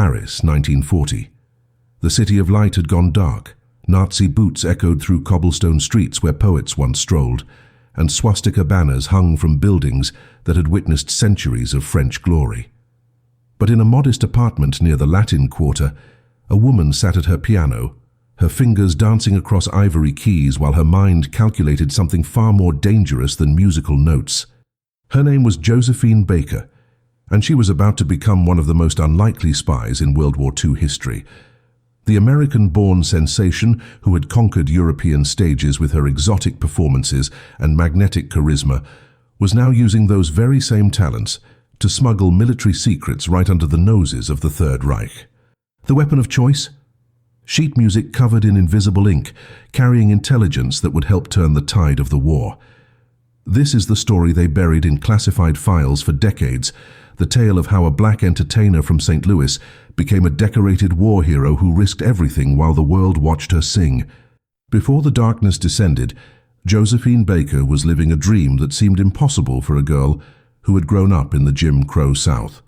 Paris, 1940. The city of light had gone dark. Nazi boots echoed through cobblestone streets where poets once strolled, and swastika banners hung from buildings that had witnessed centuries of French glory. But in a modest apartment near the Latin Quarter, a woman sat at her piano, her fingers dancing across ivory keys while her mind calculated something far more dangerous than musical notes. Her name was Josephine Baker, and she was about to become one of the most unlikely spies in World War II history. The American-born sensation who had conquered European stages with her exotic performances and magnetic charisma was now using those very same talents to smuggle military secrets right under the noses of the Third Reich. The weapon of choice? Sheet music covered in invisible ink, carrying intelligence that would help turn the tide of the war. This is the story they buried in classified files for decades, the tale of how a black entertainer from St. Louis became a decorated war hero who risked everything while the world watched her sing. Before the darkness descended, Josephine Baker was living a dream that seemed impossible for a girl who had grown up in the Jim Crow South.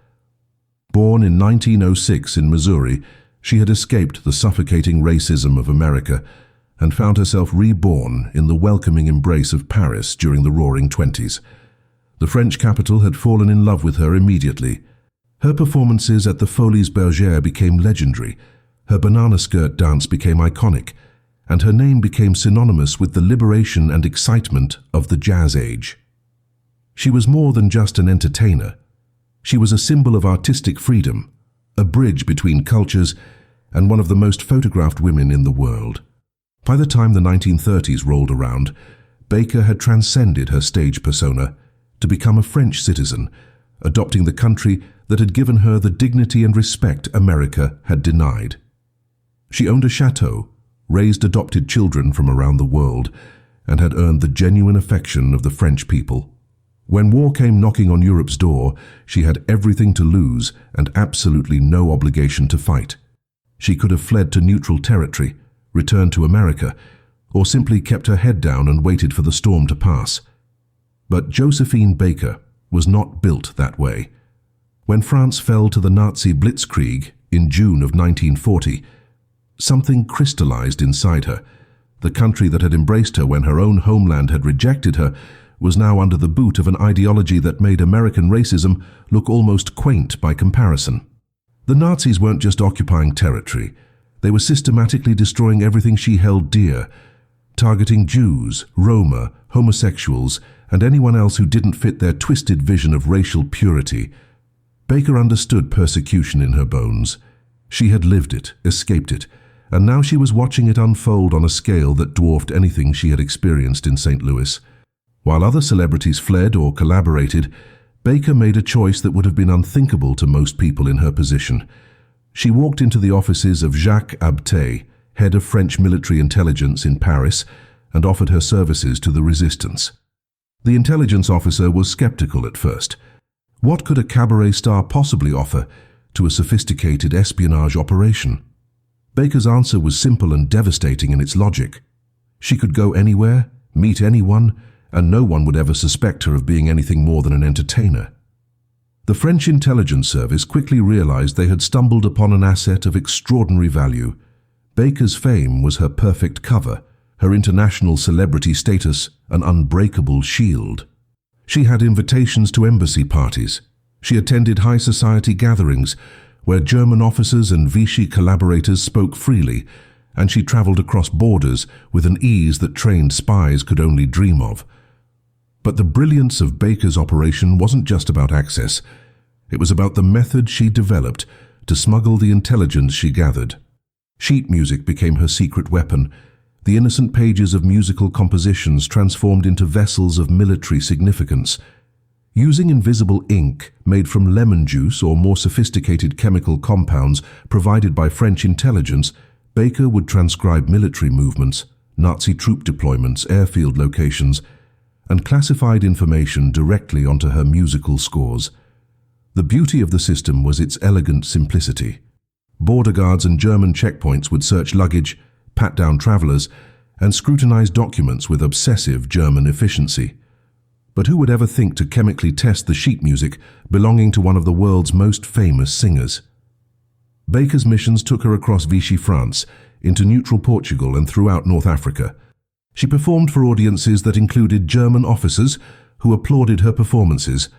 Born in 1906 in Missouri, she had escaped the suffocating racism of America and found herself reborn in the welcoming embrace of Paris during the Roaring Twenties. The French capital had fallen in love with her immediately. Her performances at the Folies Bergère became legendary, her banana skirt dance became iconic, and her name became synonymous with the liberation and excitement of the Jazz Age. She was more than just an entertainer. She was a symbol of artistic freedom, a bridge between cultures, and one of the most photographed women in the world. By the time the 1930s rolled around, Baker had transcended her stage persona to become a French citizen, adopting the country that had given her the dignity and respect America had denied. She owned a chateau, raised adopted children from around the world, and had earned the genuine affection of the French people. When war came knocking on Europe's door, she had everything to lose and absolutely no obligation to fight. She could have fled to neutral territory, returned to America, or simply kept her head down and waited for the storm to pass. But Josephine Baker was not built that way. When France fell to the Nazi blitzkrieg in June of 1940, something crystallized inside her. The country that had embraced her when her own homeland had rejected her was now under the boot of an ideology that made American racism look almost quaint by comparison. The Nazis weren't just occupying territory. They were systematically destroying everything she held dear, targeting Jews, Roma, homosexuals, and anyone else who didn't fit their twisted vision of racial purity. Baker understood persecution in her bones. She had lived it, escaped it, and now she was watching it unfold on a scale that dwarfed anything she had experienced in St. Louis. While other celebrities fled or collaborated, Baker made a choice that would have been unthinkable to most people in her position. She walked into the offices of Jacques Abtey, head of French military intelligence in Paris, and offered her services to the resistance. The intelligence officer was skeptical at first. What could a cabaret star possibly offer to a sophisticated espionage operation? Baker's answer was simple and devastating in its logic. She could go anywhere, meet anyone, and no one would ever suspect her of being anything more than an entertainer. The French intelligence service quickly realized they had stumbled upon an asset of extraordinary value. Baker's fame was her perfect cover, her international celebrity status an unbreakable shield. She had invitations to embassy parties. She attended high society gatherings where German officers and Vichy collaborators spoke freely, and she traveled across borders with an ease that trained spies could only dream of. But the brilliance of Baker's operation wasn't just about access. It was about the method she developed to smuggle the intelligence she gathered. Sheet music became her secret weapon, the innocent pages of musical compositions transformed into vessels of military significance. Using invisible ink made from lemon juice or more sophisticated chemical compounds provided by French intelligence, Baker would transcribe military movements, Nazi troop deployments, airfield locations, and classified information directly onto her musical scores. The beauty of the system was its elegant simplicity. Border guards and German checkpoints would search luggage, pat down travelers, and scrutinize documents with obsessive German efficiency. But who would ever think to chemically test the sheet music belonging to one of the world's most famous singers? Baker's missions took her across Vichy France, into neutral Portugal and throughout North Africa. She performed for audiences that included German officers who applauded her performances,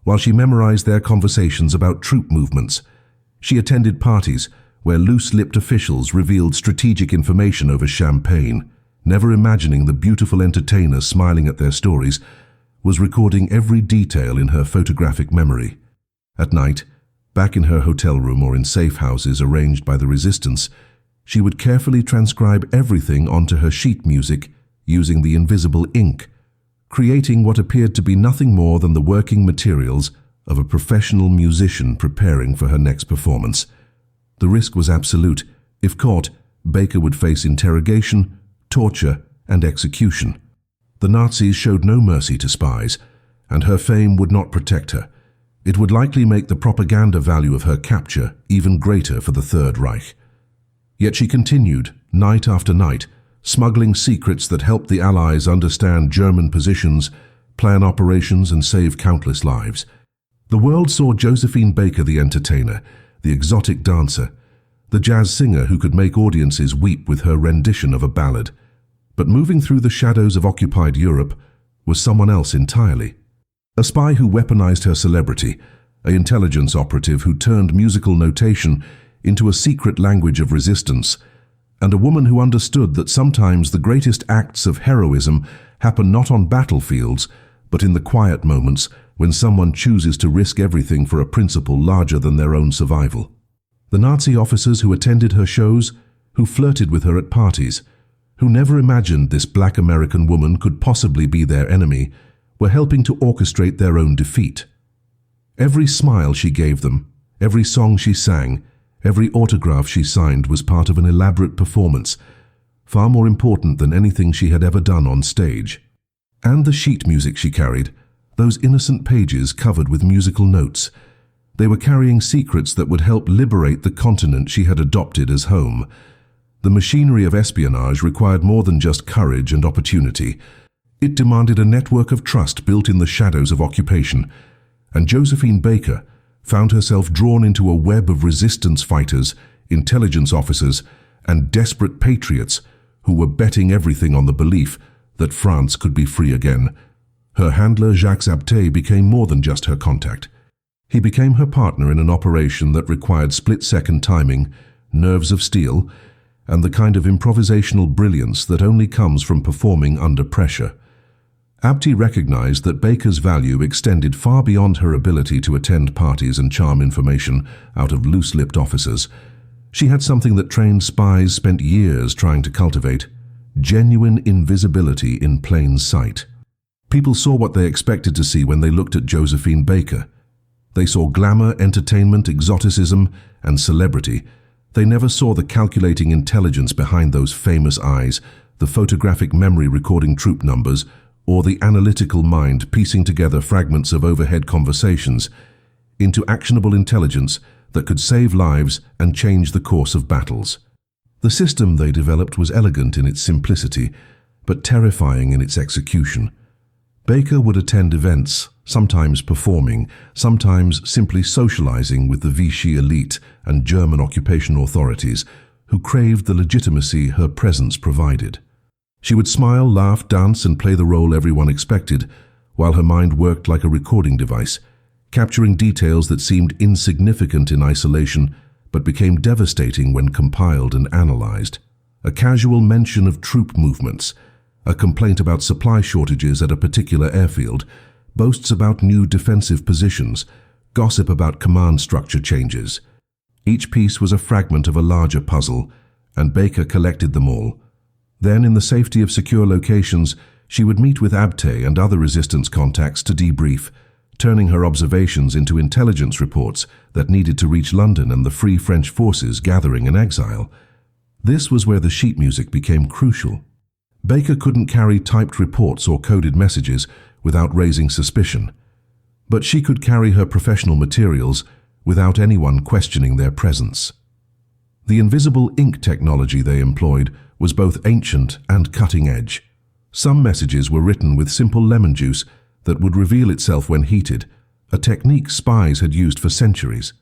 while she memorized their conversations about troop movements. She attended parties where loose-lipped officials revealed strategic information over champagne, never imagining the beautiful entertainer smiling at their stories was recording every detail in her photographic memory. At night, back in her hotel room or in safe houses arranged by the resistance, she would carefully transcribe everything onto her sheet music using the invisible ink, creating what appeared to be nothing more than the working materials of a professional musician preparing for her next performance. The risk was absolute. If caught, Baker would face interrogation, torture, and execution. The Nazis showed no mercy to spies, and her fame would not protect her. It would likely make the propaganda value of her capture even greater for the Third Reich. Yet she continued, night after night, smuggling secrets that helped the Allies understand German positions, plan operations, and save countless lives. The world saw Josephine Baker, the entertainer, the exotic dancer, the jazz singer who could make audiences weep with her rendition of a ballad. But moving through the shadows of occupied Europe was someone else entirely. A spy who weaponized her celebrity, an intelligence operative who turned musical notation into a secret language of resistance, and a woman who understood that sometimes the greatest acts of heroism happen not on battlefields, but in the quiet moments when someone chooses to risk everything for a principle larger than their own survival. The Nazi officers who attended her shows, who flirted with her at parties, who never imagined this black American woman could possibly be their enemy, were helping to orchestrate their own defeat. Every smile she gave them, every song she sang, every autograph she signed was part of an elaborate performance, far more important than anything she had ever done on stage. And the sheet music she carried, those innocent pages covered with musical notes, they were carrying secrets that would help liberate the continent she had adopted as home. The machinery of espionage required more than just courage and opportunity. It demanded a network of trust built in the shadows of occupation, and Josephine Baker found herself drawn into a web of resistance fighters, intelligence officers, and desperate patriots who were betting everything on the belief that France could be free again. Her handler Jacques Zabté became more than just her contact. He became her partner in an operation that required split-second timing, nerves of steel, and the kind of improvisational brilliance that only comes from performing under pressure. Abti recognized that Baker's value extended far beyond her ability to attend parties and charm information out of loose-lipped officers. She had something that trained spies spent years trying to cultivate: genuine invisibility in plain sight. People saw what they expected to see when they looked at Josephine Baker. They saw glamour, entertainment, exoticism, and celebrity. They never saw the calculating intelligence behind those famous eyes, the photographic memory recording troop numbers, or the analytical mind piecing together fragments of overhead conversations into actionable intelligence that could save lives and change the course of battles. The system they developed was elegant in its simplicity, but terrifying in its execution. Baker would attend events, sometimes performing, sometimes simply socializing with the Vichy elite and German occupation authorities, who craved the legitimacy her presence provided. She would smile, laugh, dance, and play the role everyone expected, while her mind worked like a recording device, capturing details that seemed insignificant in isolation but became devastating when compiled and analyzed. A casual mention of troop movements, a complaint about supply shortages at a particular airfield, boasts about new defensive positions, gossip about command structure changes. Each piece was a fragment of a larger puzzle, and Baker collected them all. Then, in the safety of secure locations, she would meet with Abte and other resistance contacts to debrief, turning her observations into intelligence reports that needed to reach London and the Free French forces gathering in exile. This was where the sheet music became crucial. Baker couldn't carry typed reports or coded messages without raising suspicion, but she could carry her professional materials without anyone questioning their presence. The invisible ink technology they employed was both ancient and cutting-edge. Some messages were written with simple lemon juice that would reveal itself when heated, a technique spies had used for centuries.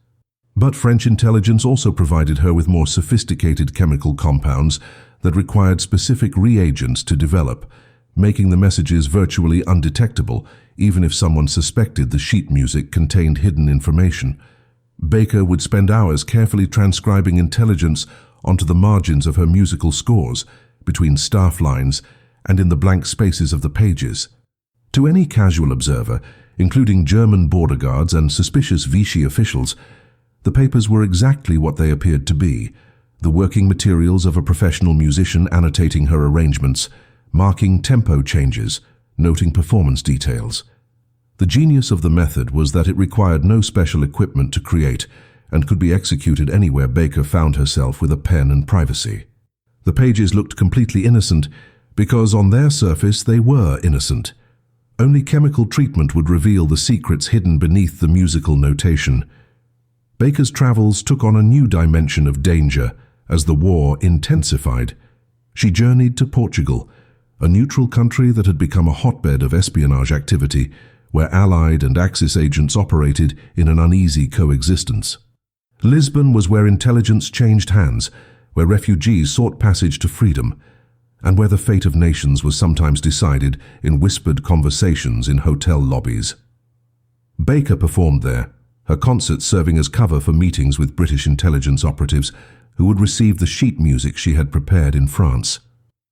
But French intelligence also provided her with more sophisticated chemical compounds that required specific reagents to develop, making the messages virtually undetectable, even if someone suspected the sheet music contained hidden information. Baker would spend hours carefully transcribing intelligence onto the margins of her musical scores, between staff lines and in the blank spaces of the pages. To any casual observer, including German border guards and suspicious Vichy officials, the papers were exactly what they appeared to be: the working materials of a professional musician annotating her arrangements, marking tempo changes, noting performance details. The genius of the method was that it required no special equipment to create and could be executed anywhere Baker found herself with a pen and privacy. The pages looked completely innocent because on their surface they were innocent. Only chemical treatment would reveal the secrets hidden beneath the musical notation. Baker's travels took on a new dimension of danger as the war intensified. She journeyed to Portugal, a neutral country that had become a hotbed of espionage activity, where Allied and Axis agents operated in an uneasy coexistence. Lisbon was where intelligence changed hands, where refugees sought passage to freedom, and where the fate of nations was sometimes decided in whispered conversations in hotel lobbies. Baker performed there, her concerts serving as cover for meetings with British intelligence operatives who would receive the sheet music she had prepared in France.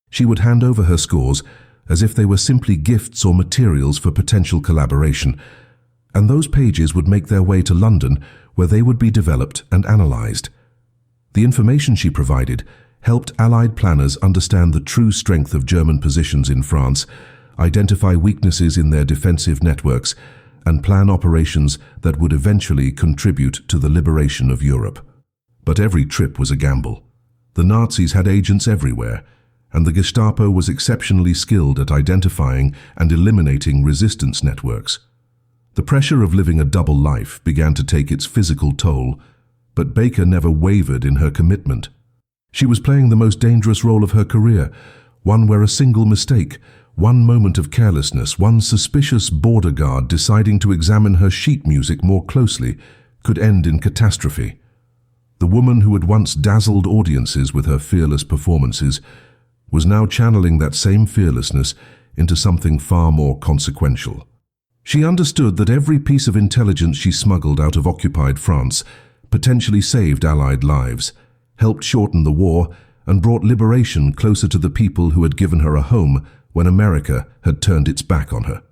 She would hand over her scores as if they were simply gifts or materials for potential collaboration, and those pages would make their way to London, where they would be developed and analysed. The information she provided helped Allied planners understand the true strength of German positions in France, identify weaknesses in their defensive networks, and plan operations that would eventually contribute to the liberation of Europe. But every trip was a gamble. The Nazis had agents everywhere, and the Gestapo was exceptionally skilled at identifying and eliminating resistance networks. The pressure of living a double life began to take its physical toll, but Baker never wavered in her commitment. She was playing the most dangerous role of her career, one where a single mistake, one moment of carelessness, one suspicious border guard deciding to examine her sheet music more closely could end in catastrophe. The woman who had once dazzled audiences with her fearless performances was now channeling that same fearlessness into something far more consequential. She understood that every piece of intelligence she smuggled out of occupied France potentially saved Allied lives, helped shorten the war, and brought liberation closer to the people who had given her a home when America had turned its back on her.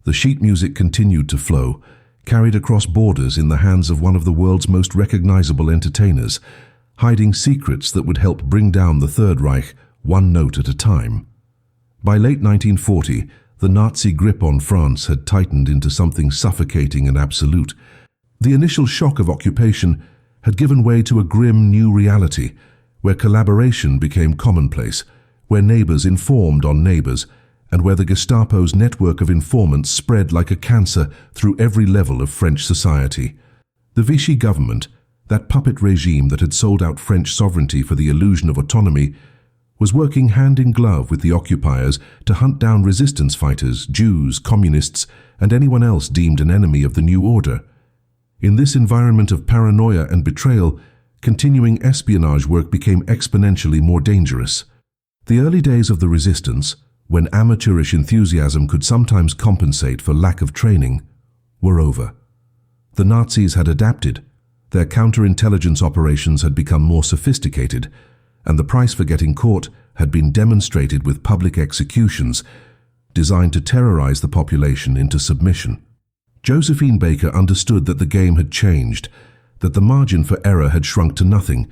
The sheet music continued to flow, carried across borders in the hands of one of the world's most recognizable entertainers, hiding secrets that would help bring down the Third Reich one note at a time. By late 1940, the Nazi grip on France had tightened into something suffocating and absolute. The initial shock of occupation had given way to a grim new reality, where collaboration became commonplace, where neighbors informed on neighbors, and where the Gestapo's network of informants spread like a cancer through every level of French society. The Vichy government, that puppet regime that had sold out French sovereignty for the illusion of autonomy, was working hand in glove with the occupiers to hunt down resistance fighters, Jews, communists, and anyone else deemed an enemy of the new order. In this environment of paranoia and betrayal, continuing espionage work became exponentially more dangerous. The early days of the resistance, when amateurish enthusiasm could sometimes compensate for lack of training, were over. The Nazis had adapted, their counterintelligence operations had become more sophisticated, and the price for getting caught had been demonstrated with public executions designed to terrorize the population into submission. Josephine Baker understood that the game had changed, that the margin for error had shrunk to nothing,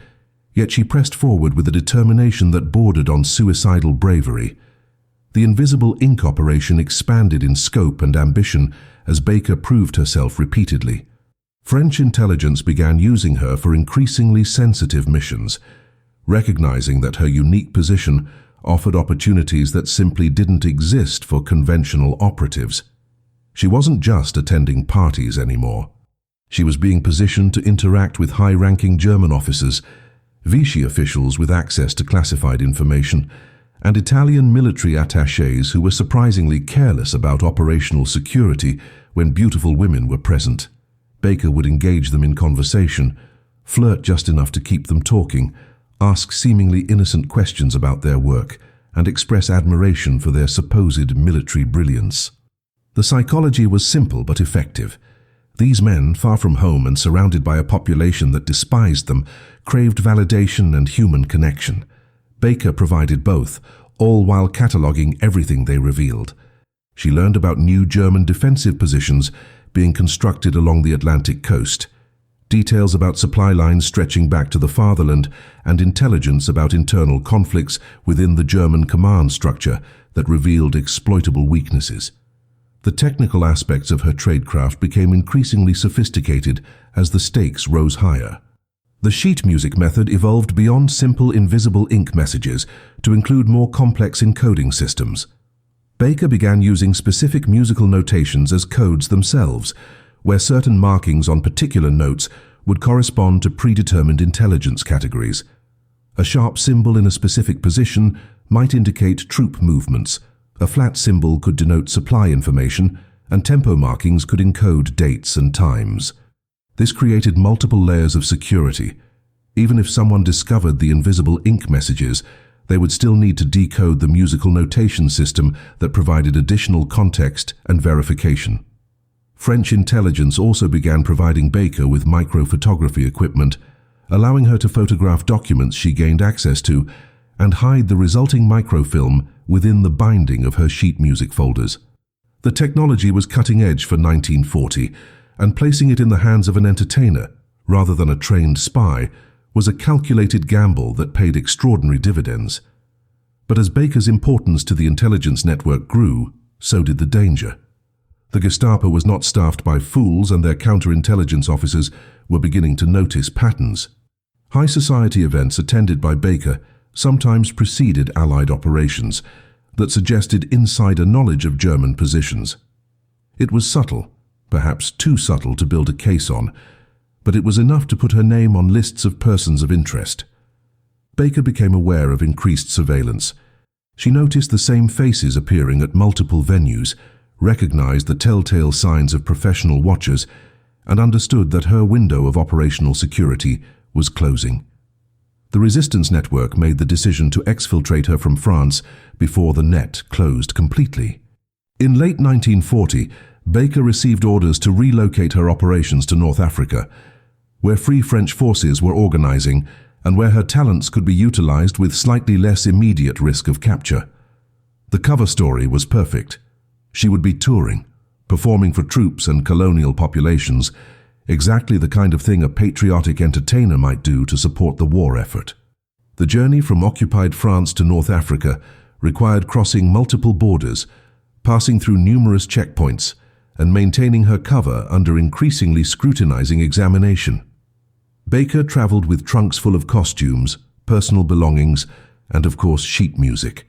yet she pressed forward with a determination that bordered on suicidal bravery. The invisible ink operation expanded in scope and ambition as Baker proved herself repeatedly. French intelligence began using her for increasingly sensitive missions, recognizing that her unique position offered opportunities that simply didn't exist for conventional operatives. She wasn't just attending parties anymore. She was being positioned to interact with high-ranking German officers, Vichy officials with access to classified information, and Italian military attachés who were surprisingly careless about operational security when beautiful women were present. Baker would engage them in conversation, flirt just enough to keep them talking, ask seemingly innocent questions about their work, and express admiration for their supposed military brilliance. The psychology was simple but effective. These men, far from home and surrounded by a population that despised them, craved validation and human connection. Baker provided both, all while cataloguing everything they revealed. She learned about new German defensive positions being constructed along the Atlantic coast, details about supply lines stretching back to the fatherland, and intelligence about internal conflicts within the German command structure that revealed exploitable weaknesses. The technical aspects of her tradecraft became increasingly sophisticated as the stakes rose higher. The sheet music method evolved beyond simple invisible ink messages to include more complex encoding systems. Baker began using specific musical notations as codes themselves, where certain markings on particular notes would correspond to predetermined intelligence categories. A sharp symbol in a specific position might indicate troop movements, a flat symbol could denote supply information, and tempo markings could encode dates and times. This created multiple layers of security. Even if someone discovered the invisible ink messages, they would still need to decode the musical notation system that provided additional context and verification. French intelligence also began providing Baker with microphotography equipment, allowing her to photograph documents she gained access to and hide the resulting microfilm within the binding of her sheet music folders. The technology was cutting edge for 1940, and placing it in the hands of an entertainer, rather than a trained spy, was a calculated gamble that paid extraordinary dividends. But as Baker's importance to the intelligence network grew, so did the danger. The Gestapo was not staffed by fools, and their counterintelligence officers were beginning to notice patterns. High society events attended by Baker sometimes preceded Allied operations that suggested insider knowledge of German positions. It was subtle, perhaps too subtle to build a case on, but it was enough to put her name on lists of persons of interest. Baker became aware of increased surveillance. She noticed the same faces appearing at multiple venues, recognized the telltale signs of professional watchers, and understood that her window of operational security was closing. The resistance network made the decision to exfiltrate her from France before the net closed completely. In late 1940, Baker received orders to relocate her operations to North Africa, where Free French forces were organizing and where her talents could be utilized with slightly less immediate risk of capture. The cover story was perfect. She would be touring, performing for troops and colonial populations, exactly the kind of thing a patriotic entertainer might do to support the war effort. The journey from occupied France to North Africa required crossing multiple borders, passing through numerous checkpoints, and maintaining her cover under increasingly scrutinizing examination. Baker traveled with trunks full of costumes, personal belongings, and of course sheet music.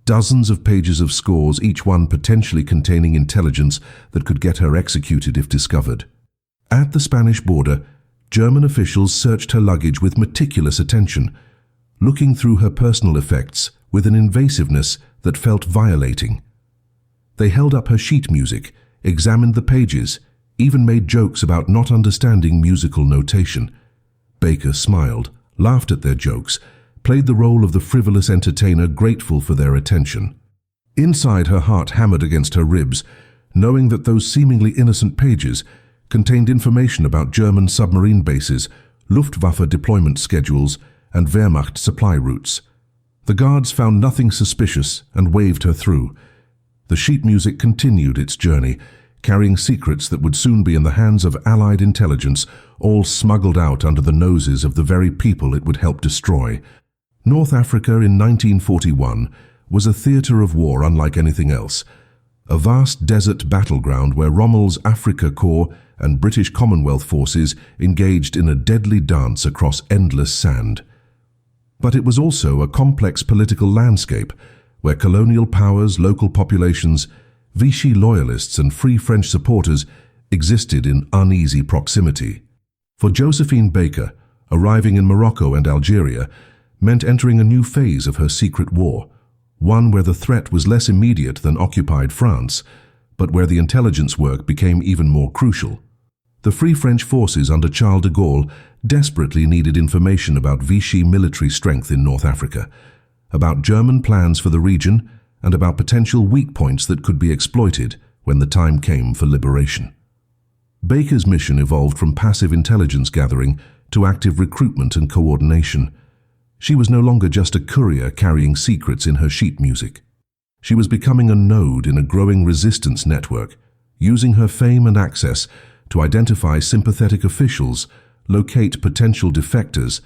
Dozens of pages of scores, each one potentially containing intelligence that could get her executed if discovered. At the Spanish border, German officials searched her luggage with meticulous attention, looking through her personal effects with an invasiveness that felt violating. They held up her sheet music, examined the pages, even made jokes about not understanding musical notation. Baker smiled, laughed at their jokes, played the role of the frivolous entertainer grateful for their attention. Inside, her heart hammered against her ribs, knowing that those seemingly innocent pages contained information about German submarine bases, Luftwaffe deployment schedules, and Wehrmacht supply routes. The guards found nothing suspicious and waved her through. The sheet music continued its journey, carrying secrets that would soon be in the hands of Allied intelligence, all smuggled out under the noses of the very people it would help destroy. North Africa in 1941 was a theater of war unlike anything else, a vast desert battleground where Rommel's Afrika Korps and British Commonwealth forces engaged in a deadly dance across endless sand. But it was also a complex political landscape where colonial powers, local populations, Vichy loyalists and Free French supporters existed in uneasy proximity. For Josephine Baker, arriving in Morocco and Algeria meant entering a new phase of her secret war, one where the threat was less immediate than occupied France, but where the intelligence work became even more crucial. The Free French forces under Charles de Gaulle desperately needed information about Vichy military strength in North Africa, about German plans for the region, and about potential weak points that could be exploited when the time came for liberation. Baker's mission evolved from passive intelligence gathering to active recruitment and coordination. She was no longer just a courier carrying secrets in her sheet music. She was becoming a node in a growing resistance network, using her fame and access to identify sympathetic officials, locate potential defectors,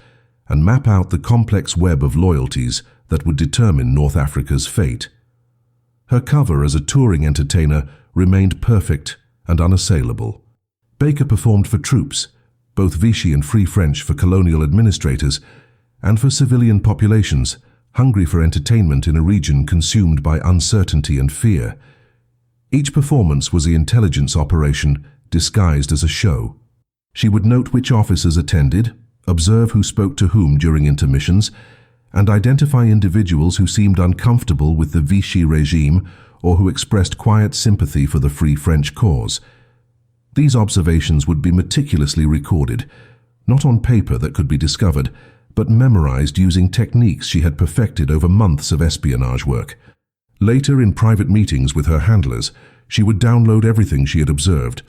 and map out the complex web of loyalties that would determine North Africa's fate. Her cover as a touring entertainer remained perfect and unassailable. Baker performed for troops, both Vichy and Free French, for colonial administrators, and for civilian populations, hungry for entertainment in a region consumed by uncertainty and fear. Each performance was an intelligence operation disguised as a show. She would note which officers attended, observe who spoke to whom during intermissions, and identify individuals who seemed uncomfortable with the Vichy regime or who expressed quiet sympathy for the Free French cause. These observations would be meticulously recorded, not on paper that could be discovered, but memorized using techniques she had perfected over months of espionage work. Later, in private meetings with her handlers, she would download everything she had observed,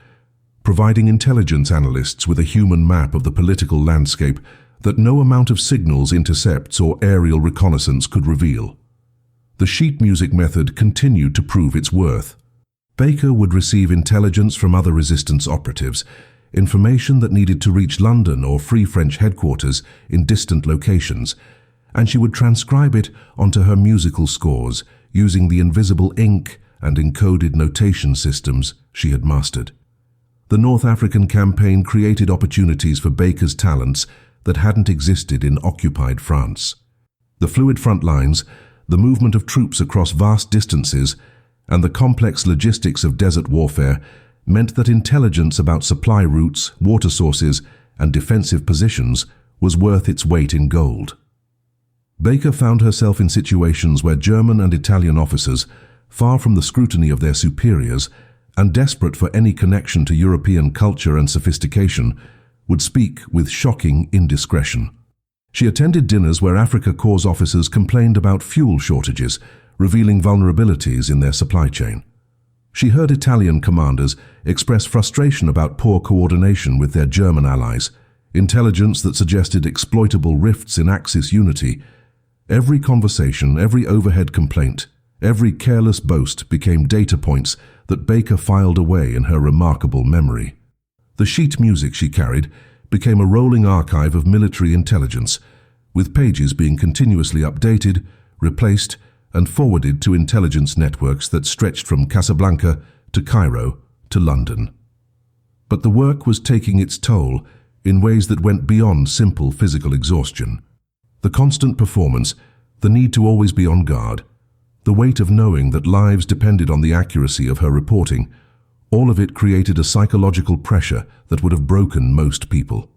providing intelligence analysts with a human map of the political landscape that no amount of signals, intercepts, or aerial reconnaissance could reveal. The sheet music method continued to prove its worth. Baker would receive intelligence from other resistance operatives, information that needed to reach London or Free French headquarters in distant locations, and she would transcribe it onto her musical scores using the invisible ink and encoded notation systems she had mastered. The North African campaign created opportunities for Baker's talents that hadn't existed in occupied France. The fluid front lines, the movement of troops across vast distances, and the complex logistics of desert warfare meant that intelligence about supply routes, water sources, and defensive positions was worth its weight in gold. Baker found herself in situations where German and Italian officers, far from the scrutiny of their superiors and desperate for any connection to European culture and sophistication, would speak with shocking indiscretion. She attended dinners where Africa Corps officers complained about fuel shortages, revealing vulnerabilities in their supply chain. She heard Italian commanders express frustration about poor coordination with their German allies, intelligence that suggested exploitable rifts in Axis unity. Every conversation, every overhead complaint, every careless boast became data points that Baker filed away in her remarkable memory. The sheet music she carried became a rolling archive of military intelligence, with pages being continuously updated, replaced, and forwarded to intelligence networks that stretched from Casablanca to Cairo to London. But the work was taking its toll in ways that went beyond simple physical exhaustion. The constant performance, the need to always be on guard, the weight of knowing that lives depended on the accuracy of her reporting, all of it created a psychological pressure that would have broken most people.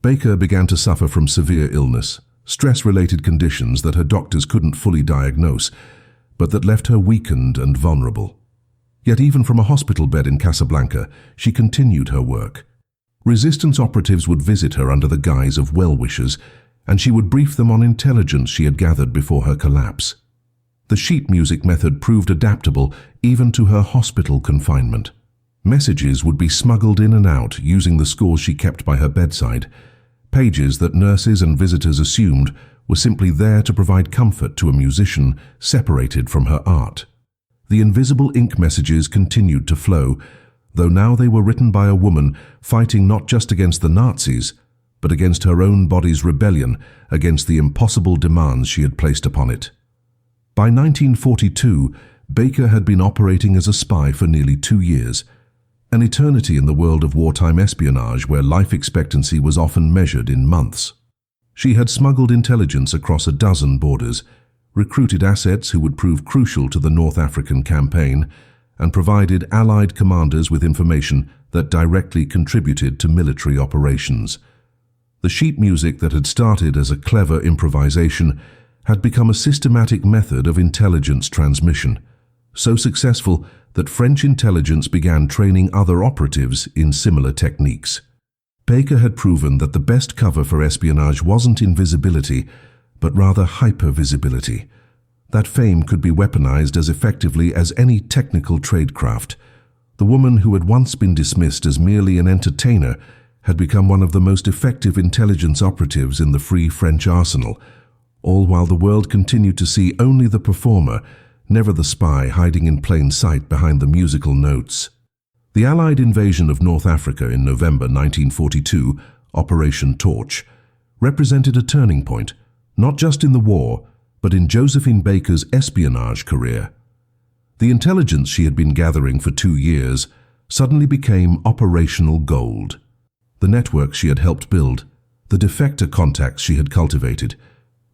Baker began to suffer from severe illness, stress-related conditions that her doctors couldn't fully diagnose, but that left her weakened and vulnerable. Yet even from a hospital bed in Casablanca, she continued her work. Resistance operatives would visit her under the guise of well-wishers, and she would brief them on intelligence she had gathered before her collapse. The sheet music method proved adaptable even to her hospital confinement. Messages would be smuggled in and out using the scores she kept by her bedside, pages that nurses and visitors assumed were simply there to provide comfort to a musician separated from her art. The invisible ink messages continued to flow, though now they were written by a woman fighting not just against the Nazis, but against her own body's rebellion against the impossible demands she had placed upon it. By 1942, Baker had been operating as a spy for nearly 2 years, an eternity in the world of wartime espionage where life expectancy was often measured in months. She had smuggled intelligence across a dozen borders, recruited assets who would prove crucial to the North African campaign, and provided Allied commanders with information that directly contributed to military operations. The sheet music that had started as a clever improvisation had become a systematic method of intelligence transmission, so successful that French intelligence began training other operatives in similar techniques. Baker had proven that the best cover for espionage wasn't invisibility, but rather hypervisibility. That fame could be weaponized as effectively as any technical tradecraft. The woman who had once been dismissed as merely an entertainer had become one of the most effective intelligence operatives in the Free French arsenal, all while the world continued to see only the performer, never the spy hiding in plain sight behind the musical notes. The Allied invasion of North Africa in November 1942, Operation Torch, represented a turning point, not just in the war, but in Josephine Baker's espionage career. The intelligence she had been gathering for 2 years suddenly became operational gold. The networks she had helped build, the defector contacts she had cultivated,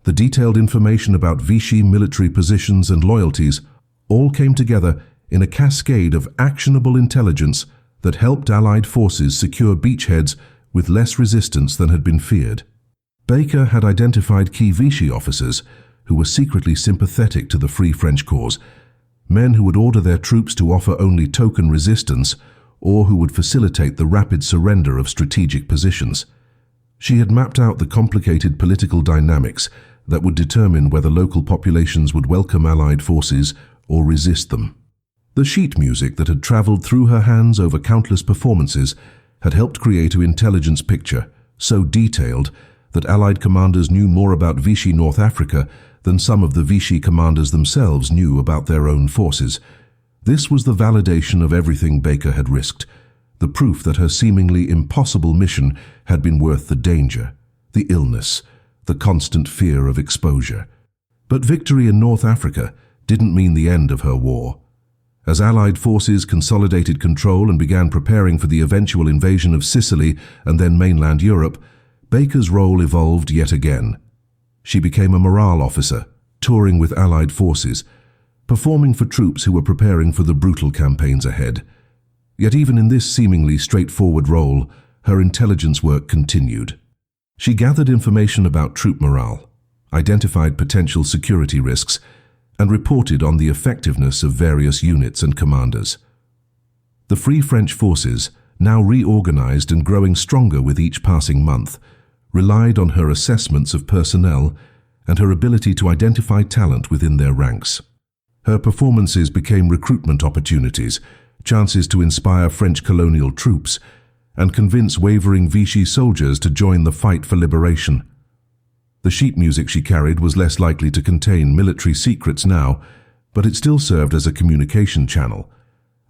the detailed information about Vichy military positions and loyalties all came together in a cascade of actionable intelligence that helped Allied forces secure beachheads with less resistance than had been feared. Baker had identified key Vichy officers who were secretly sympathetic to the Free French cause, men who would order their troops to offer only token resistance or who would facilitate the rapid surrender of strategic positions. She had mapped out the complicated political dynamics that would determine whether local populations would welcome Allied forces or resist them. The sheet music that had traveled through her hands over countless performances had helped create an intelligence picture so detailed that Allied commanders knew more about Vichy North Africa than some of the Vichy commanders themselves knew about their own forces. This was the validation of everything Baker had risked, the proof that her seemingly impossible mission had been worth the danger, the illness, the constant fear of exposure. But victory in North Africa didn't mean the end of her war. As Allied forces consolidated control and began preparing for the eventual invasion of Sicily and then mainland Europe, Baker's role evolved yet again. She became a morale officer, touring with Allied forces, performing for troops who were preparing for the brutal campaigns ahead. Yet even in this seemingly straightforward role, her intelligence work continued. She gathered information about troop morale, identified potential security risks, and reported on the effectiveness of various units and commanders. The Free French forces, now reorganized and growing stronger with each passing month, relied on her assessments of personnel and her ability to identify talent within their ranks. Her performances became recruitment opportunities, chances to inspire French colonial troops, and convince wavering Vichy soldiers to join the fight for liberation. The sheet music she carried was less likely to contain military secrets now, but it still served as a communication channel,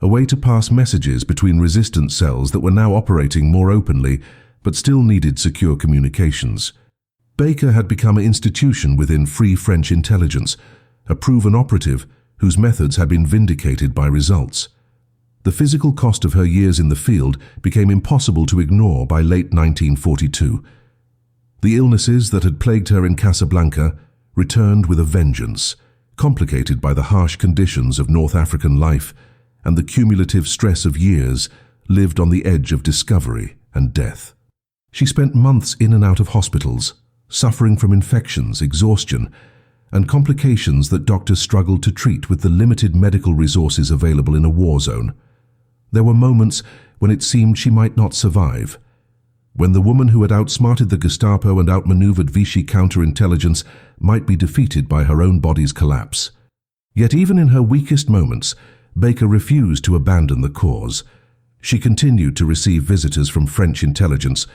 a way to pass messages between resistance cells that were now operating more openly but still needed secure communications. Baker had become an institution within Free French intelligence, a proven operative whose methods had been vindicated by results. The physical cost of her years in the field became impossible to ignore by late 1942. The illnesses that had plagued her in Casablanca returned with a vengeance, complicated by the harsh conditions of North African life and the cumulative stress of years lived on the edge of discovery and death. She spent months in and out of hospitals, suffering from infections, exhaustion, and complications that doctors struggled to treat with the limited medical resources available in a war zone. There were moments when it seemed she might not survive, when the woman who had outsmarted the Gestapo and outmaneuvered Vichy counterintelligence might be defeated by her own body's collapse. Yet even in her weakest moments, Baker refused to abandon the cause. She continued to receive visitors from French intelligence,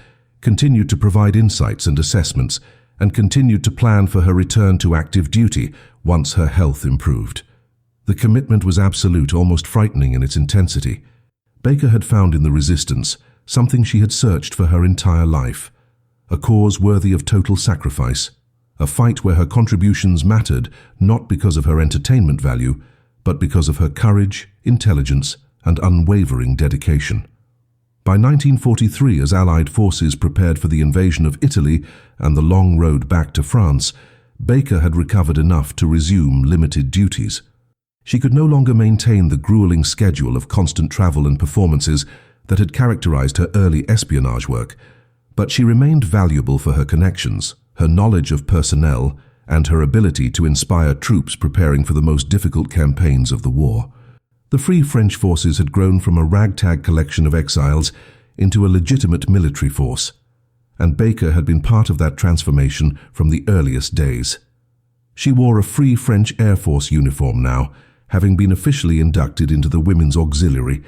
continued to provide insights and assessments, and continued to plan for her return to active duty once her health improved. The commitment was absolute, almost frightening in its intensity. Baker had found in the resistance something she had searched for her entire life, a cause worthy of total sacrifice, a fight where her contributions mattered not because of her entertainment value, but because of her courage, intelligence, and unwavering dedication. By 1943, as Allied forces prepared for the invasion of Italy and the long road back to France, Baker had recovered enough to resume limited duties. She could no longer maintain the grueling schedule of constant travel and performances that had characterized her early espionage work, but she remained valuable for her connections, her knowledge of personnel, and her ability to inspire troops preparing for the most difficult campaigns of the war. The Free French forces had grown from a ragtag collection of exiles into a legitimate military force, and Baker had been part of that transformation from the earliest days. She wore a Free French Air Force uniform now, having been officially inducted into the Women's Auxiliary,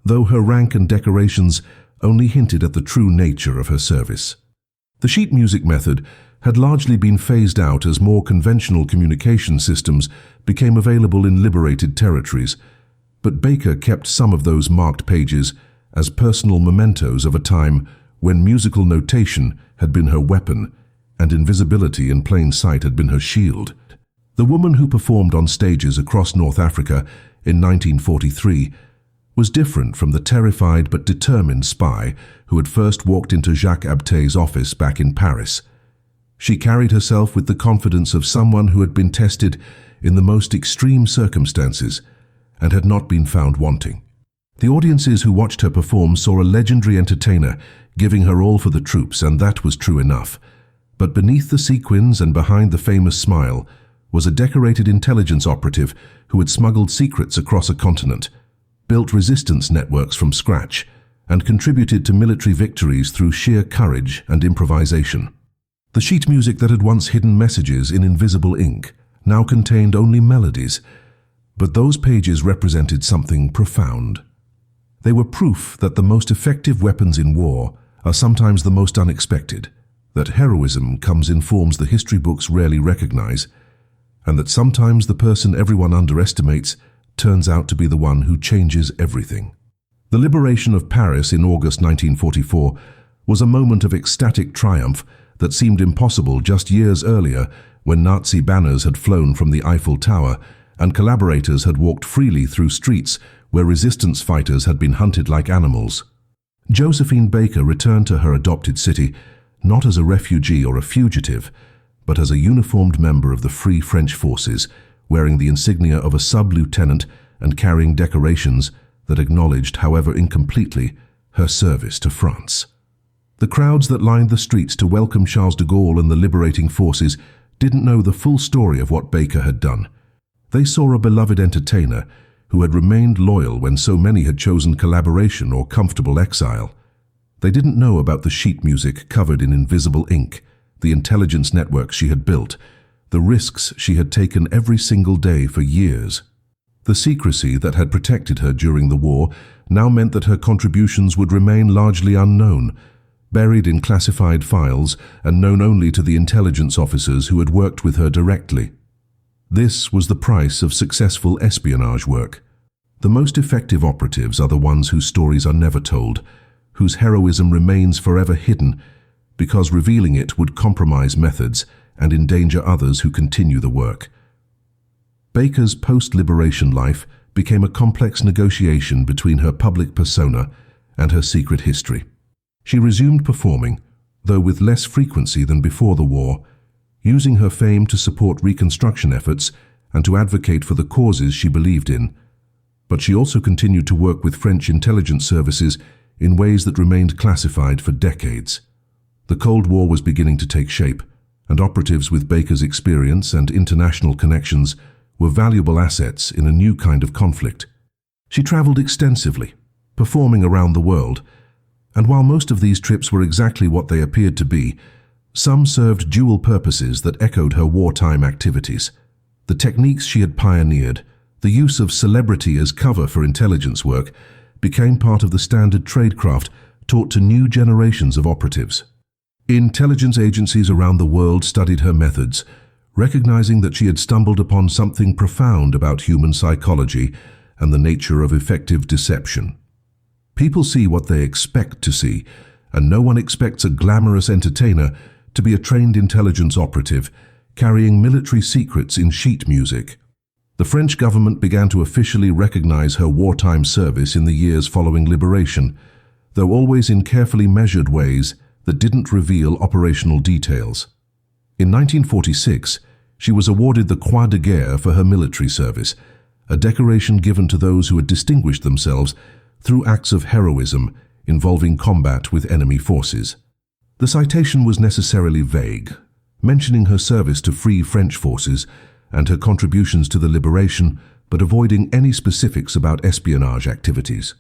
though her rank and decorations only hinted at the true nature of her service. The sheet music method had largely been phased out as more conventional communication systems became available in liberated territories, but Baker kept some of those marked pages as personal mementos of a time when musical notation had been her weapon and invisibility in plain sight had been her shield. The woman who performed on stages across North Africa in 1943 was different from the terrified but determined spy who had first walked into Jacques Abte's office back in Paris. She carried herself with the confidence of someone who had been tested in the most extreme circumstances and had not been found wanting. The audiences who watched her perform saw a legendary entertainer giving her all for the troops, and that was true enough. But beneath the sequins and behind the famous smile was a decorated intelligence operative who had smuggled secrets across a continent, built resistance networks from scratch, and contributed to military victories through sheer courage and improvisation. The sheet music that had once hidden messages in invisible ink now contained only melodies, but those pages represented something profound. They were proof that the most effective weapons in war are sometimes the most unexpected, that heroism comes in forms the history books rarely recognize, and that sometimes the person everyone underestimates turns out to be the one who changes everything. The liberation of Paris in August 1944 was a moment of ecstatic triumph that seemed impossible just years earlier when Nazi banners had flown from the Eiffel Tower and collaborators had walked freely through streets where resistance fighters had been hunted like animals. Josephine Baker returned to her adopted city not as a refugee or a fugitive, but as a uniformed member of the Free French forces, wearing the insignia of a sub-lieutenant and carrying decorations that acknowledged, however incompletely, her service to France. The crowds that lined the streets to welcome Charles de Gaulle and the liberating forces didn't know the full story of what Baker had done. They saw a beloved entertainer who had remained loyal when so many had chosen collaboration or comfortable exile. They didn't know about the sheet music covered in invisible ink, the intelligence networks she had built, the risks she had taken every single day for years. The secrecy that had protected her during the war now meant that her contributions would remain largely unknown, buried in classified files and known only to the intelligence officers who had worked with her directly. This was the price of successful espionage work. The most effective operatives are the ones whose stories are never told, whose heroism remains forever hidden, because revealing it would compromise methods and endanger others who continue the work. Baker's post-liberation life became a complex negotiation between her public persona and her secret history. She resumed performing, though with less frequency than before the war, using her fame to support reconstruction efforts and to advocate for the causes she believed in. But she also continued to work with French intelligence services in ways that remained classified for decades. The Cold War was beginning to take shape, and operatives with Baker's experience and international connections were valuable assets in a new kind of conflict. She traveled extensively, performing around the world, and while most of these trips were exactly what they appeared to be, some served dual purposes that echoed her wartime activities. The techniques she had pioneered, the use of celebrity as cover for intelligence work, became part of the standard tradecraft taught to new generations of operatives. Intelligence agencies around the world studied her methods, recognizing that she had stumbled upon something profound about human psychology and the nature of effective deception. People see what they expect to see, and no one expects a glamorous entertainer to be a trained intelligence operative carrying military secrets in sheet music. The French government began to officially recognize her wartime service in the years following liberation, though always in carefully measured ways that didn't reveal operational details. In 1946, she was awarded the Croix de Guerre for her military service, a decoration given to those who had distinguished themselves through acts of heroism involving combat with enemy forces. The citation was necessarily vague, mentioning her service to free French forces and her contributions to the liberation, but avoiding any specifics about espionage activities.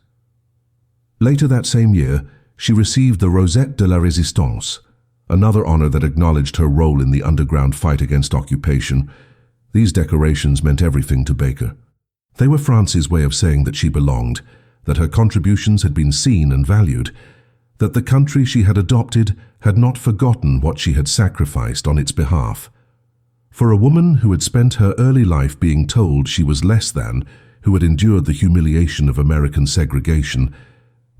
Later that same year, she received the Rosette de la Résistance, another honor that acknowledged her role in the underground fight against occupation. These decorations meant everything to Baker. They were France's way of saying that she belonged, that her contributions had been seen and valued, that the country she had adopted had not forgotten what she had sacrificed on its behalf. For a woman who had spent her early life being told she was less than, who had endured the humiliation of American segregation,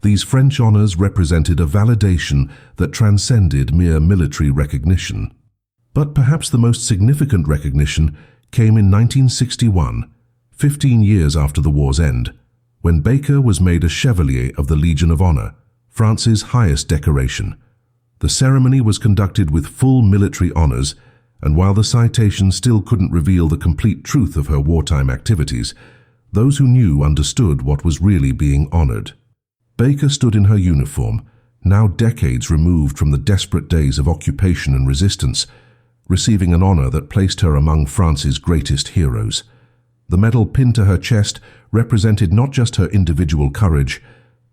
these French honors represented a validation that transcended mere military recognition. But perhaps the most significant recognition came in 1961, 15 years after the war's end, when Baker was made a Chevalier of the Legion of Honor, France's highest decoration. The ceremony was conducted with full military honors, and while the citation still couldn't reveal the complete truth of her wartime activities, those who knew understood what was really being honored. Baker stood in her uniform, now decades removed from the desperate days of occupation and resistance, receiving an honor that placed her among France's greatest heroes. The medal pinned to her chest represented not just her individual courage,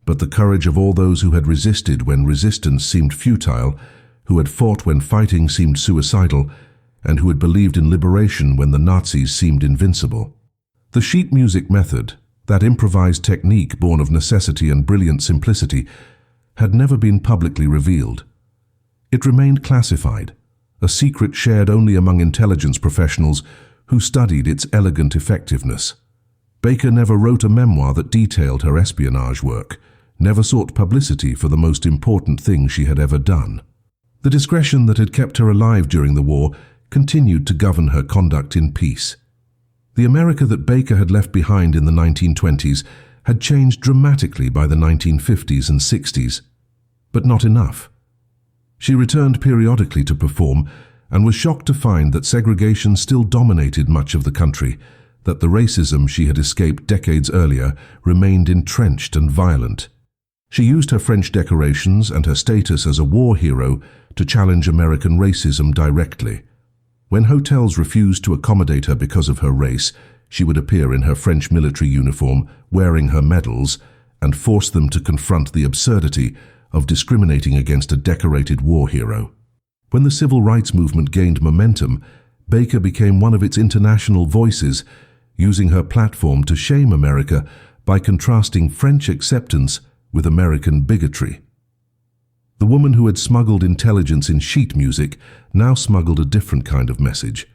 but the courage of all those who had resisted when resistance seemed futile, who had fought when fighting seemed suicidal, and who had believed in liberation when the Nazis seemed invincible. The sheet music method, that improvised technique born of necessity and brilliant simplicity, had never been publicly revealed. It remained classified, a secret shared only among intelligence professionals who studied its elegant effectiveness. Baker never wrote a memoir that detailed her espionage work, never sought publicity for the most important thing she had ever done. The discretion that had kept her alive during the war continued to govern her conduct in peace. The America that Baker had left behind in the 1920s had changed dramatically by the 1950s and 60s, but not enough. She returned periodically to perform and was shocked to find that segregation still dominated much of the country, that the racism she had escaped decades earlier remained entrenched and violent. She used her French decorations and her status as a war hero to challenge American racism directly. When hotels refused to accommodate her because of her race, she would appear in her French military uniform, wearing her medals, and force them to confront the absurdity of discriminating against a decorated war hero. When the civil rights movement gained momentum, Baker became one of its international voices, using her platform to shame America by contrasting French acceptance with American bigotry. The woman who had smuggled intelligence in sheet music now smuggled a different kind of message,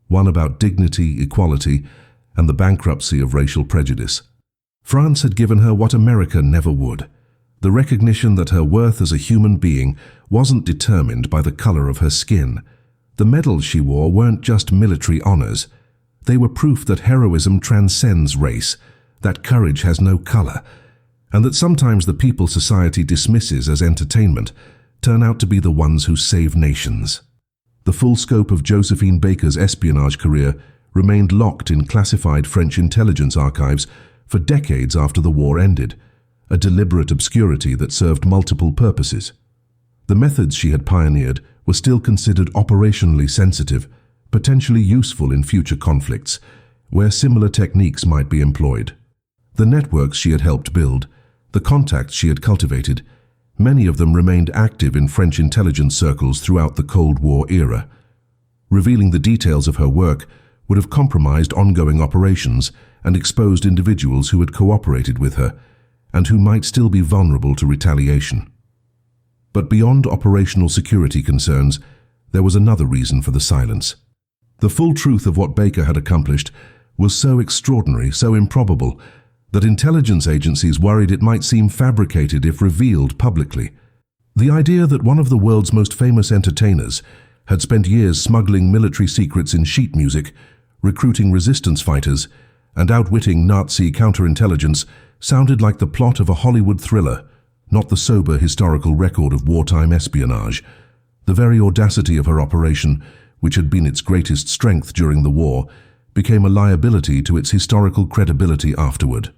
one about dignity, equality, and the bankruptcy of racial prejudice. France had given her what America never would, the recognition that her worth as a human being wasn't determined by the color of her skin. The medals she wore weren't just military honors. They were proof that heroism transcends race, that courage has no color, and that sometimes the people society dismisses as entertainment turn out to be the ones who save nations. The full scope of Josephine Baker's espionage career remained locked in classified French intelligence archives for decades after the war ended, a deliberate obscurity that served multiple purposes. The methods she had pioneered were still considered operationally sensitive, potentially useful in future conflicts, where similar techniques might be employed. The networks she had helped build, the contacts she had cultivated, many of them remained active in French intelligence circles throughout the Cold War era. Revealing the details of her work would have compromised ongoing operations and exposed individuals who had cooperated with her and who might still be vulnerable to retaliation. But beyond operational security concerns, there was another reason for the silence. The full truth of what Baker had accomplished was so extraordinary, so improbable, that intelligence agencies worried it might seem fabricated if revealed publicly. The idea that one of the world's most famous entertainers had spent years smuggling military secrets in sheet music, recruiting resistance fighters, and outwitting Nazi counterintelligence sounded like the plot of a Hollywood thriller, not the sober historical record of wartime espionage. The very audacity of her operation, which had been its greatest strength during the war, became a liability to its historical credibility afterward.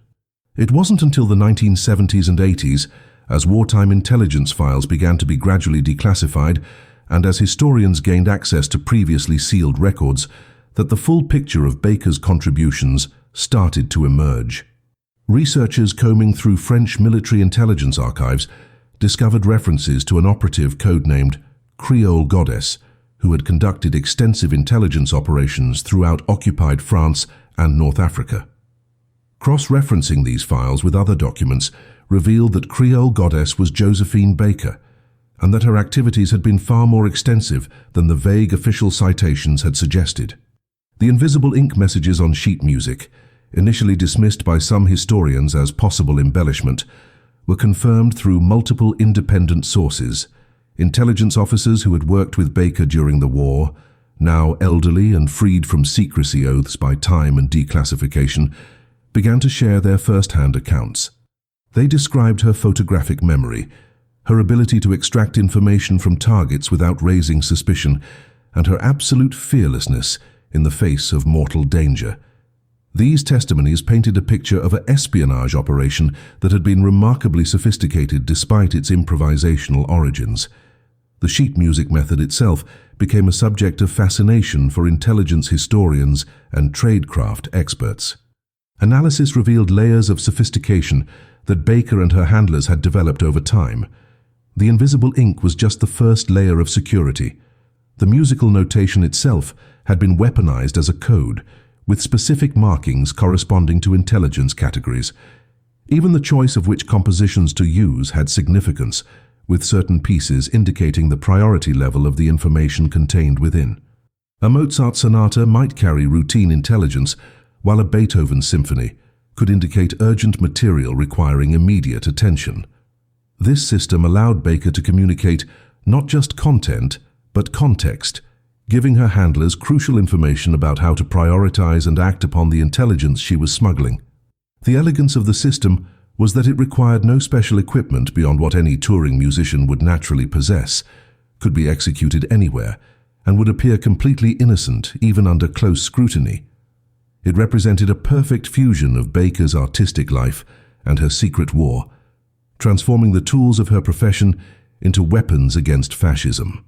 It wasn't until the 1970s and 80s, as wartime intelligence files began to be gradually declassified and as historians gained access to previously sealed records, that the full picture of Baker's contributions started to emerge. Researchers combing through French military intelligence archives discovered references to an operative codenamed Creole Goddess, who had conducted extensive intelligence operations throughout occupied France and North Africa. Cross-referencing these files with other documents revealed that Creole Goddess was Josephine Baker, and that her activities had been far more extensive than the vague official citations had suggested. The invisible ink messages on sheet music, initially dismissed by some historians as possible embellishment, were confirmed through multiple independent sources. Intelligence officers who had worked with Baker during the war, now elderly and freed from secrecy oaths by time and declassification, began to share their first-hand accounts. They described her photographic memory, her ability to extract information from targets without raising suspicion, and her absolute fearlessness in the face of mortal danger. These testimonies painted a picture of an espionage operation that had been remarkably sophisticated despite its improvisational origins. The sheet music method itself became a subject of fascination for intelligence historians and tradecraft experts. Analysis revealed layers of sophistication that Baker and her handlers had developed over time. The invisible ink was just the first layer of security. The musical notation itself had been weaponized as a code, with specific markings corresponding to intelligence categories. Even the choice of which compositions to use had significance, with certain pieces indicating the priority level of the information contained within. A Mozart sonata might carry routine intelligence, while a Beethoven symphony could indicate urgent material requiring immediate attention. This system allowed Baker to communicate not just content, but context, giving her handlers crucial information about how to prioritize and act upon the intelligence she was smuggling. The elegance of the system was that it required no special equipment beyond what any touring musician would naturally possess, could be executed anywhere, and would appear completely innocent even under close scrutiny. It represented a perfect fusion of Baker's artistic life and her secret war, transforming the tools of her profession into weapons against fascism.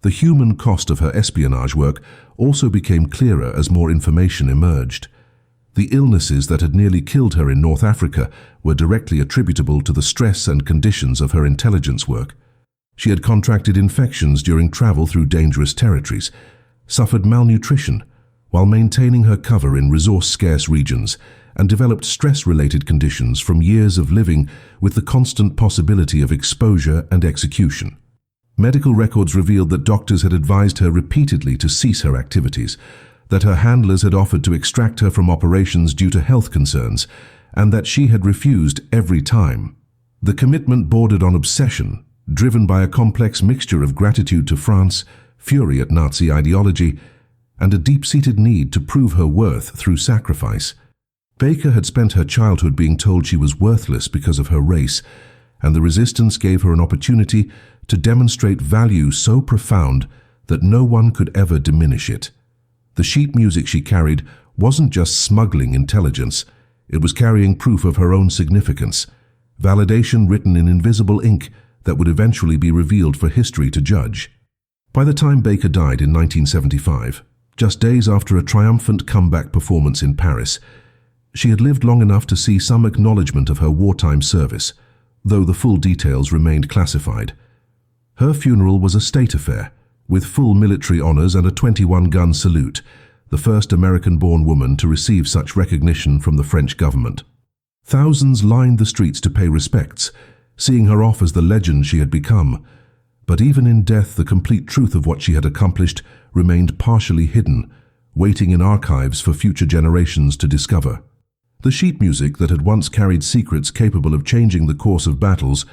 The human cost of her espionage work also became clearer as more information emerged. The illnesses that had nearly killed her in North Africa were directly attributable to the stress and conditions of her intelligence work. She had contracted infections during travel through dangerous territories, suffered malnutrition while maintaining her cover in resource-scarce regions, and developed stress-related conditions from years of living with the constant possibility of exposure and execution. Medical records revealed that doctors had advised her repeatedly to cease her activities, that her handlers had offered to extract her from operations due to health concerns, and that she had refused every time. The commitment bordered on obsession, driven by a complex mixture of gratitude to France, fury at Nazi ideology, and a deep-seated need to prove her worth through sacrifice. Baker had spent her childhood being told she was worthless because of her race, and the resistance gave her an opportunity to demonstrate value so profound that no one could ever diminish it. The sheet music she carried wasn't just smuggling intelligence, it was carrying proof of her own significance, validation written in invisible ink that would eventually be revealed for history to judge. By the time Baker died in 1975, just days after a triumphant comeback performance in Paris, she had lived long enough to see some acknowledgement of her wartime service, though the full details remained classified. Her funeral was a state affair, with full military honors and a 21-gun salute, the first American-born woman to receive such recognition from the French government. Thousands lined the streets to pay respects, seeing her off as the legend she had become. But even in death, the complete truth of what she had accomplished remained partially hidden, waiting in archives for future generations to discover. The sheet music that had once carried secrets capable of changing the course of battles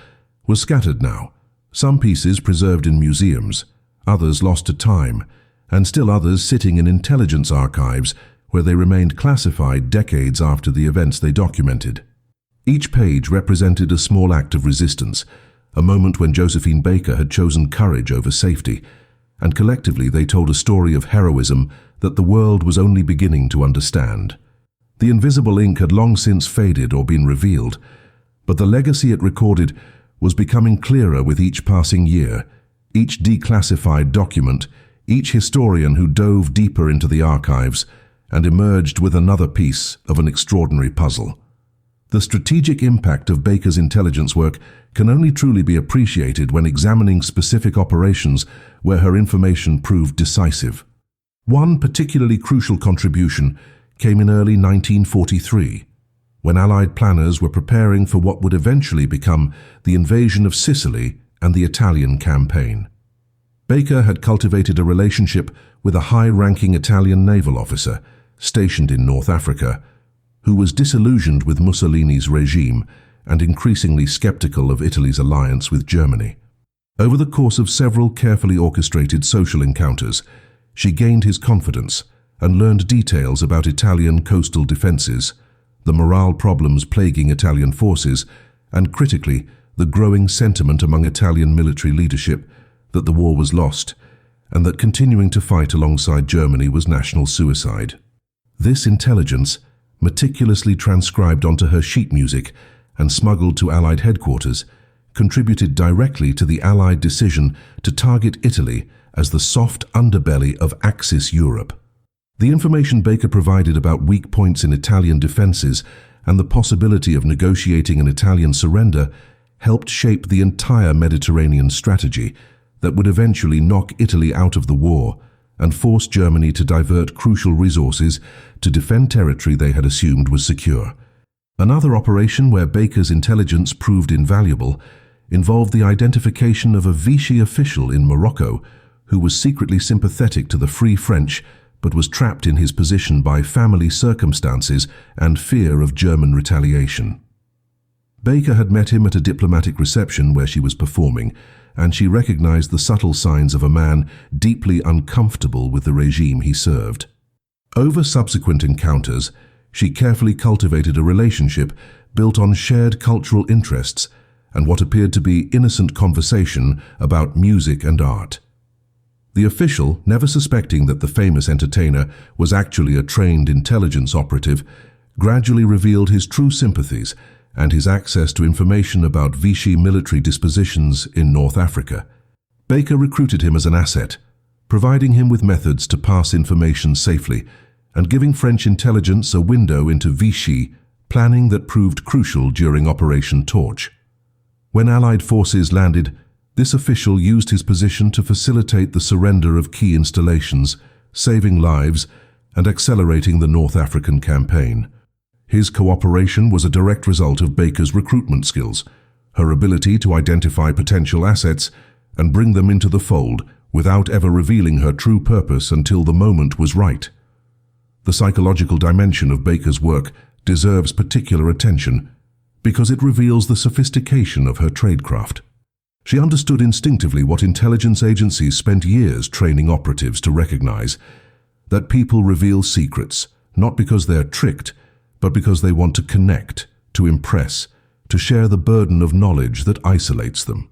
was scattered now, some pieces preserved in museums, others lost to time, and still others sitting in intelligence archives where they remained classified decades after the events they documented. Each page represented a small act of resistance, a moment when Josephine Baker had chosen courage over safety, and collectively they told a story of heroism that the world was only beginning to understand. The invisible ink had long since faded or been revealed, but the legacy it recorded was becoming clearer with each passing year, Each declassified document, each historian who dove deeper into the archives and emerged with another piece of an extraordinary puzzle. The strategic impact of Baker's intelligence work can only truly be appreciated when examining specific operations where her information proved decisive. One particularly crucial contribution came in early 1943, when Allied planners were preparing for what would eventually become the invasion of Sicily and the Italian campaign. Baker had cultivated a relationship with a high-ranking Italian naval officer stationed in North Africa, who was disillusioned with Mussolini's regime and increasingly skeptical of Italy's alliance with Germany. Over the course of several carefully orchestrated social encounters, she gained his confidence and learned details about Italian coastal defenses, the morale problems plaguing Italian forces, and critically, the growing sentiment among Italian military leadership that the war was lost and that continuing to fight alongside Germany was national suicide. This intelligence, meticulously transcribed onto her sheet music and smuggled to Allied headquarters, contributed directly to the Allied decision to target Italy as the soft underbelly of Axis Europe. The information Baker provided about weak points in Italian defenses and the possibility of negotiating an Italian surrender helped shape the entire Mediterranean strategy that would eventually knock Italy out of the war and force Germany to divert crucial resources to defend territory they had assumed was secure. Another operation where Baker's intelligence proved invaluable involved the identification of a Vichy official in Morocco who was secretly sympathetic to the Free French but was trapped in his position by family circumstances and fear of German retaliation. Baker had met him at a diplomatic reception where she was performing, and she recognized the subtle signs of a man deeply uncomfortable with the regime he served. Over subsequent encounters, she carefully cultivated a relationship built on shared cultural interests and what appeared to be innocent conversation about music and art. The official, never suspecting that the famous entertainer was actually a trained intelligence operative, gradually revealed his true sympathies and his access to information about Vichy military dispositions in North Africa. Baker recruited him as an asset, providing him with methods to pass information safely and giving French intelligence a window into Vichy planning that proved crucial during Operation Torch. When Allied forces landed, this official used his position to facilitate the surrender of key installations, saving lives and accelerating the North African campaign. His cooperation was a direct result of Baker's recruitment skills, her ability to identify potential assets and bring them into the fold without ever revealing her true purpose until the moment was right. The psychological dimension of Baker's work deserves particular attention because it reveals the sophistication of her tradecraft. She understood instinctively what intelligence agencies spent years training operatives to recognize: that people reveal secrets, not because they're tricked, but because they want to connect, to impress, to share the burden of knowledge that isolates them.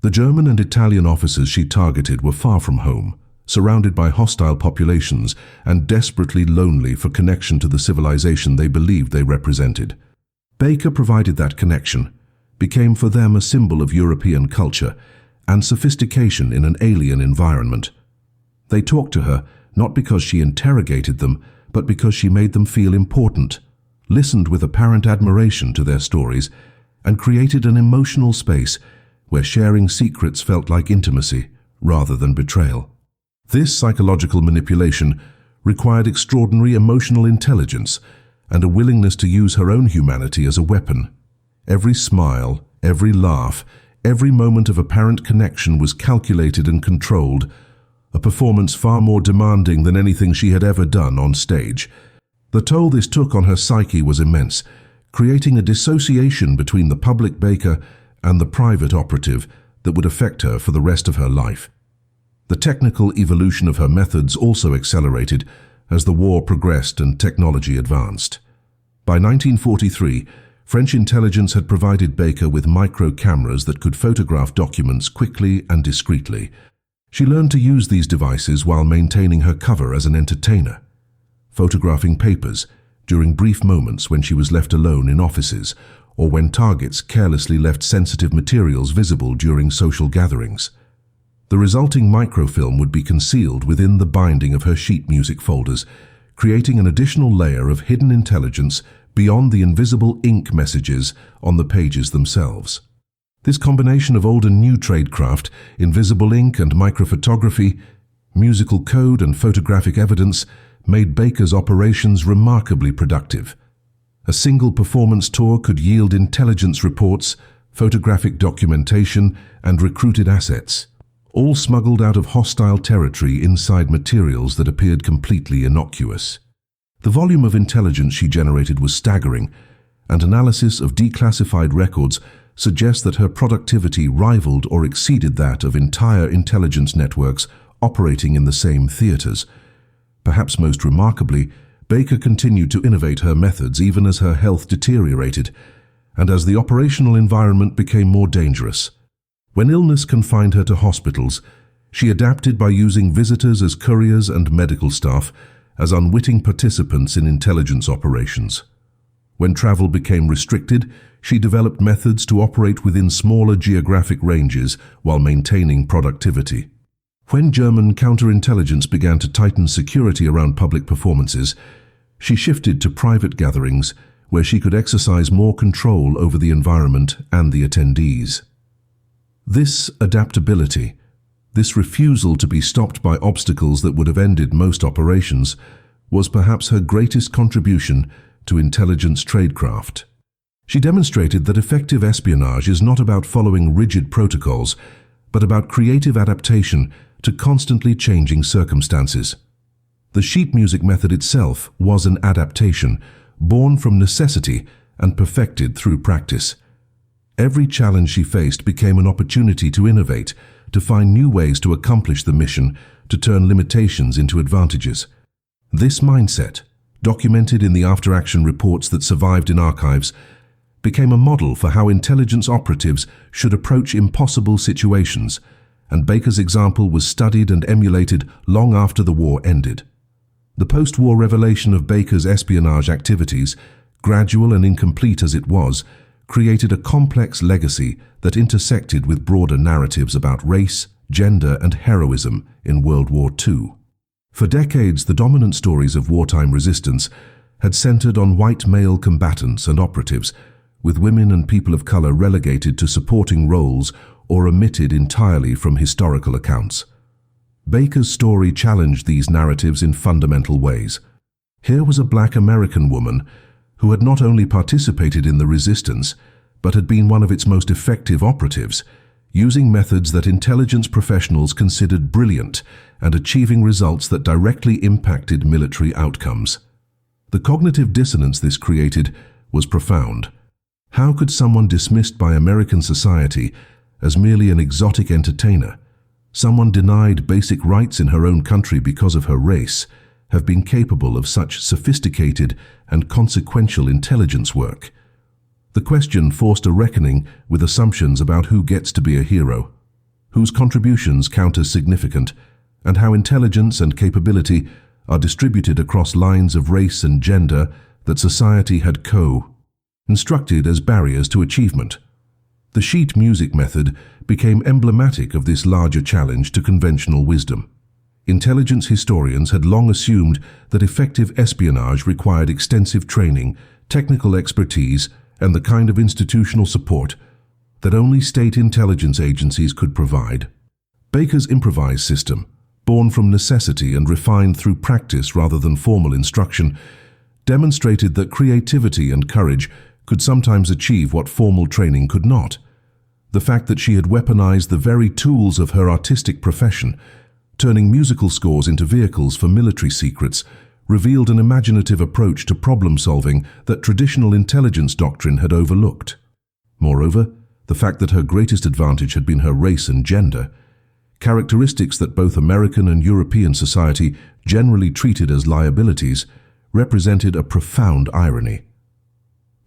The German and Italian officers she targeted were far from home, surrounded by hostile populations and desperately lonely for connection to the civilization they believed they represented. Baker provided that connection, became for them a symbol of European culture and sophistication in an alien environment. They talked to her not because she interrogated them, but because she made them feel important, listened with apparent admiration to their stories, and created an emotional space where sharing secrets felt like intimacy rather than betrayal. This psychological manipulation required extraordinary emotional intelligence and a willingness to use her own humanity as a weapon. Every smile, every laugh, every moment of apparent connection was calculated and controlled, a performance far more demanding than anything she had ever done on stage. The toll this took on her psyche was immense, creating a dissociation between the public Baker and the private operative that would affect her for the rest of her life. The technical evolution of her methods also accelerated as the war progressed and technology advanced. By 1943, French intelligence had provided Baker with micro-cameras that could photograph documents quickly and discreetly. She learned to use these devices while maintaining her cover as an entertainer, photographing papers during brief moments when she was left alone in offices or when targets carelessly left sensitive materials visible during social gatherings. The resulting microfilm would be concealed within the binding of her sheet music folders, creating an additional layer of hidden intelligence beyond the invisible ink messages on the pages themselves. This combination of old and new tradecraft, invisible ink and microphotography, musical code and photographic evidence, made Baker's operations remarkably productive. A single performance tour could yield intelligence reports, photographic documentation, and recruited assets, all smuggled out of hostile territory inside materials that appeared completely innocuous. The volume of intelligence she generated was staggering, and analysis of declassified records suggests that her productivity rivaled or exceeded that of entire intelligence networks operating in the same theaters. Perhaps most remarkably, Baker continued to innovate her methods even as her health deteriorated, and as the operational environment became more dangerous. When illness confined her to hospitals, she adapted by using visitors as couriers and medical staff as unwitting participants in intelligence operations. When travel became restricted, she developed methods to operate within smaller geographic ranges while maintaining productivity. When German counterintelligence began to tighten security around public performances, she shifted to private gatherings where she could exercise more control over the environment and the attendees. This adaptability, this refusal to be stopped by obstacles that would have ended most operations, was perhaps her greatest contribution to intelligence tradecraft. She demonstrated that effective espionage is not about following rigid protocols, but about creative adaptation to constantly changing circumstances. The sheet music method itself was an adaptation, born from necessity and perfected through practice. Every challenge she faced became an opportunity to innovate, to find new ways to accomplish the mission, to turn limitations into advantages. This mindset, documented in the after-action reports that survived in archives, became a model for how intelligence operatives should approach impossible situations, and Baker's example was studied and emulated long after the war ended. The post-war revelation of Baker's espionage activities, gradual and incomplete as it was, created a complex legacy that intersected with broader narratives about race, gender, and heroism in World War II. For decades, the dominant stories of wartime resistance had centered on white male combatants and operatives, with women and people of color relegated to supporting roles or omitted entirely from historical accounts. Baker's story challenged these narratives in fundamental ways. Here was a Black American woman who had not only participated in the resistance, but had been one of its most effective operatives, using methods that intelligence professionals considered brilliant and achieving results that directly impacted military outcomes. The cognitive dissonance this created was profound. How could someone dismissed by American society as merely an exotic entertainer, someone denied basic rights in her own country because of her race, have been capable of such sophisticated and consequential intelligence work? The question forced a reckoning with assumptions about who gets to be a hero, whose contributions count as significant, and how intelligence and capability are distributed across lines of race and gender that society had constructed as barriers to achievement. The sheet music method became emblematic of this larger challenge to conventional wisdom. Intelligence historians had long assumed that effective espionage required extensive training, technical expertise, and the kind of institutional support that only state intelligence agencies could provide. Baker's improvised system, born from necessity and refined through practice rather than formal instruction, demonstrated that creativity and courage could sometimes achieve what formal training could not. The fact that she had weaponized the very tools of her artistic profession, turning musical scores into vehicles for military secrets, revealed an imaginative approach to problem-solving that traditional intelligence doctrine had overlooked. Moreover, the fact that her greatest advantage had been her race and gender, characteristics that both American and European society generally treated as liabilities, represented a profound irony.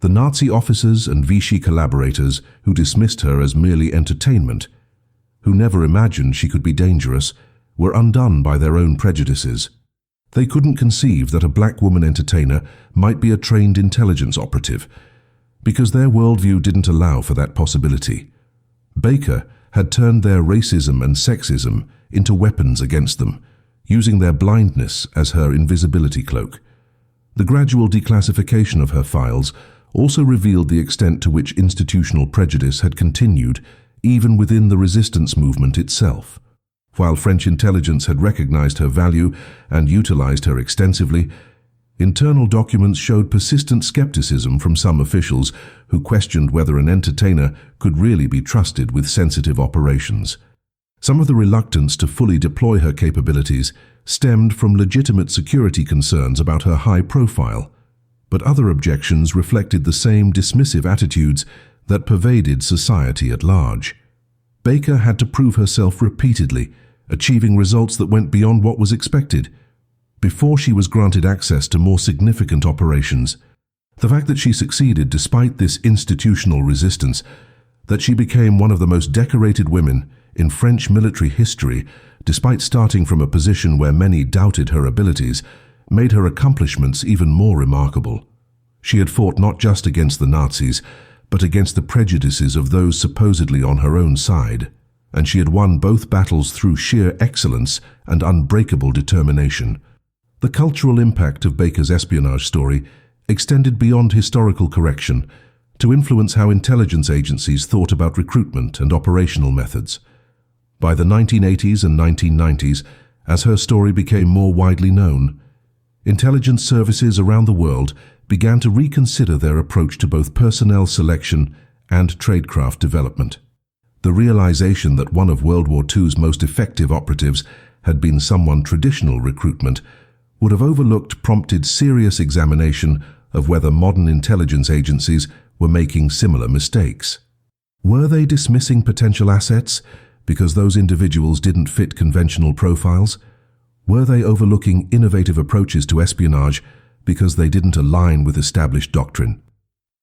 The Nazi officers and Vichy collaborators who dismissed her as merely entertainment, who never imagined she could be dangerous, were undone by their own prejudices. They couldn't conceive that a black woman entertainer might be a trained intelligence operative. because their worldview didn't allow for that possibility. Baker had turned their racism and sexism into weapons against them, using their blindness as her invisibility cloak. The gradual declassification of her files also revealed the extent to which institutional prejudice had continued even within the resistance movement itself. While French intelligence had recognized her value and utilized her extensively, internal documents showed persistent skepticism from some officials who questioned whether an entertainer could really be trusted with sensitive operations. Some of the reluctance to fully deploy her capabilities stemmed from legitimate security concerns about her high profile, but other objections reflected the same dismissive attitudes that pervaded society at large. Baker had to prove herself repeatedly, achieving results that went beyond what was expected, before she was granted access to more significant operations. The fact that she succeeded despite this institutional resistance, that she became one of the most decorated women in French military history, despite starting from a position where many doubted her abilities, made her accomplishments even more remarkable. She had fought not just against the Nazis, but against the prejudices of those supposedly on her own side, and she had won both battles through sheer excellence and unbreakable determination. The cultural impact of Baker's espionage story extended beyond historical correction to influence how intelligence agencies thought about recruitment and operational methods. By the 1980s and 1990s, as her story became more widely known, intelligence services around the world began to reconsider their approach to both personnel selection and tradecraft development. The realization that one of World War II's most effective operatives had been someone traditional recruitment would have overlooked prompted serious examination of whether modern intelligence agencies were making similar mistakes. Were they dismissing potential assets because those individuals didn't fit conventional profiles? Were they overlooking innovative approaches to espionage because they didn't align with established doctrine?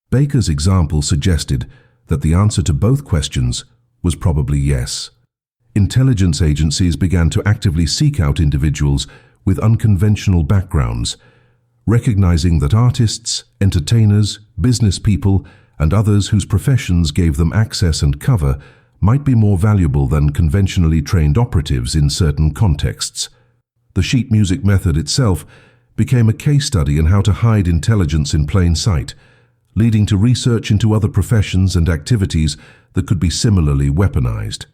Baker's example suggested that the answer to both questions was probably yes. Intelligence agencies began to actively seek out individuals with unconventional backgrounds, recognizing that artists, entertainers, business people, and others whose professions gave them access and cover might be more valuable than conventionally trained operatives in certain contexts. The sheet music method itself became a case study in how to hide intelligence in plain sight, leading to research into other professions and activities that could be similarly weaponized.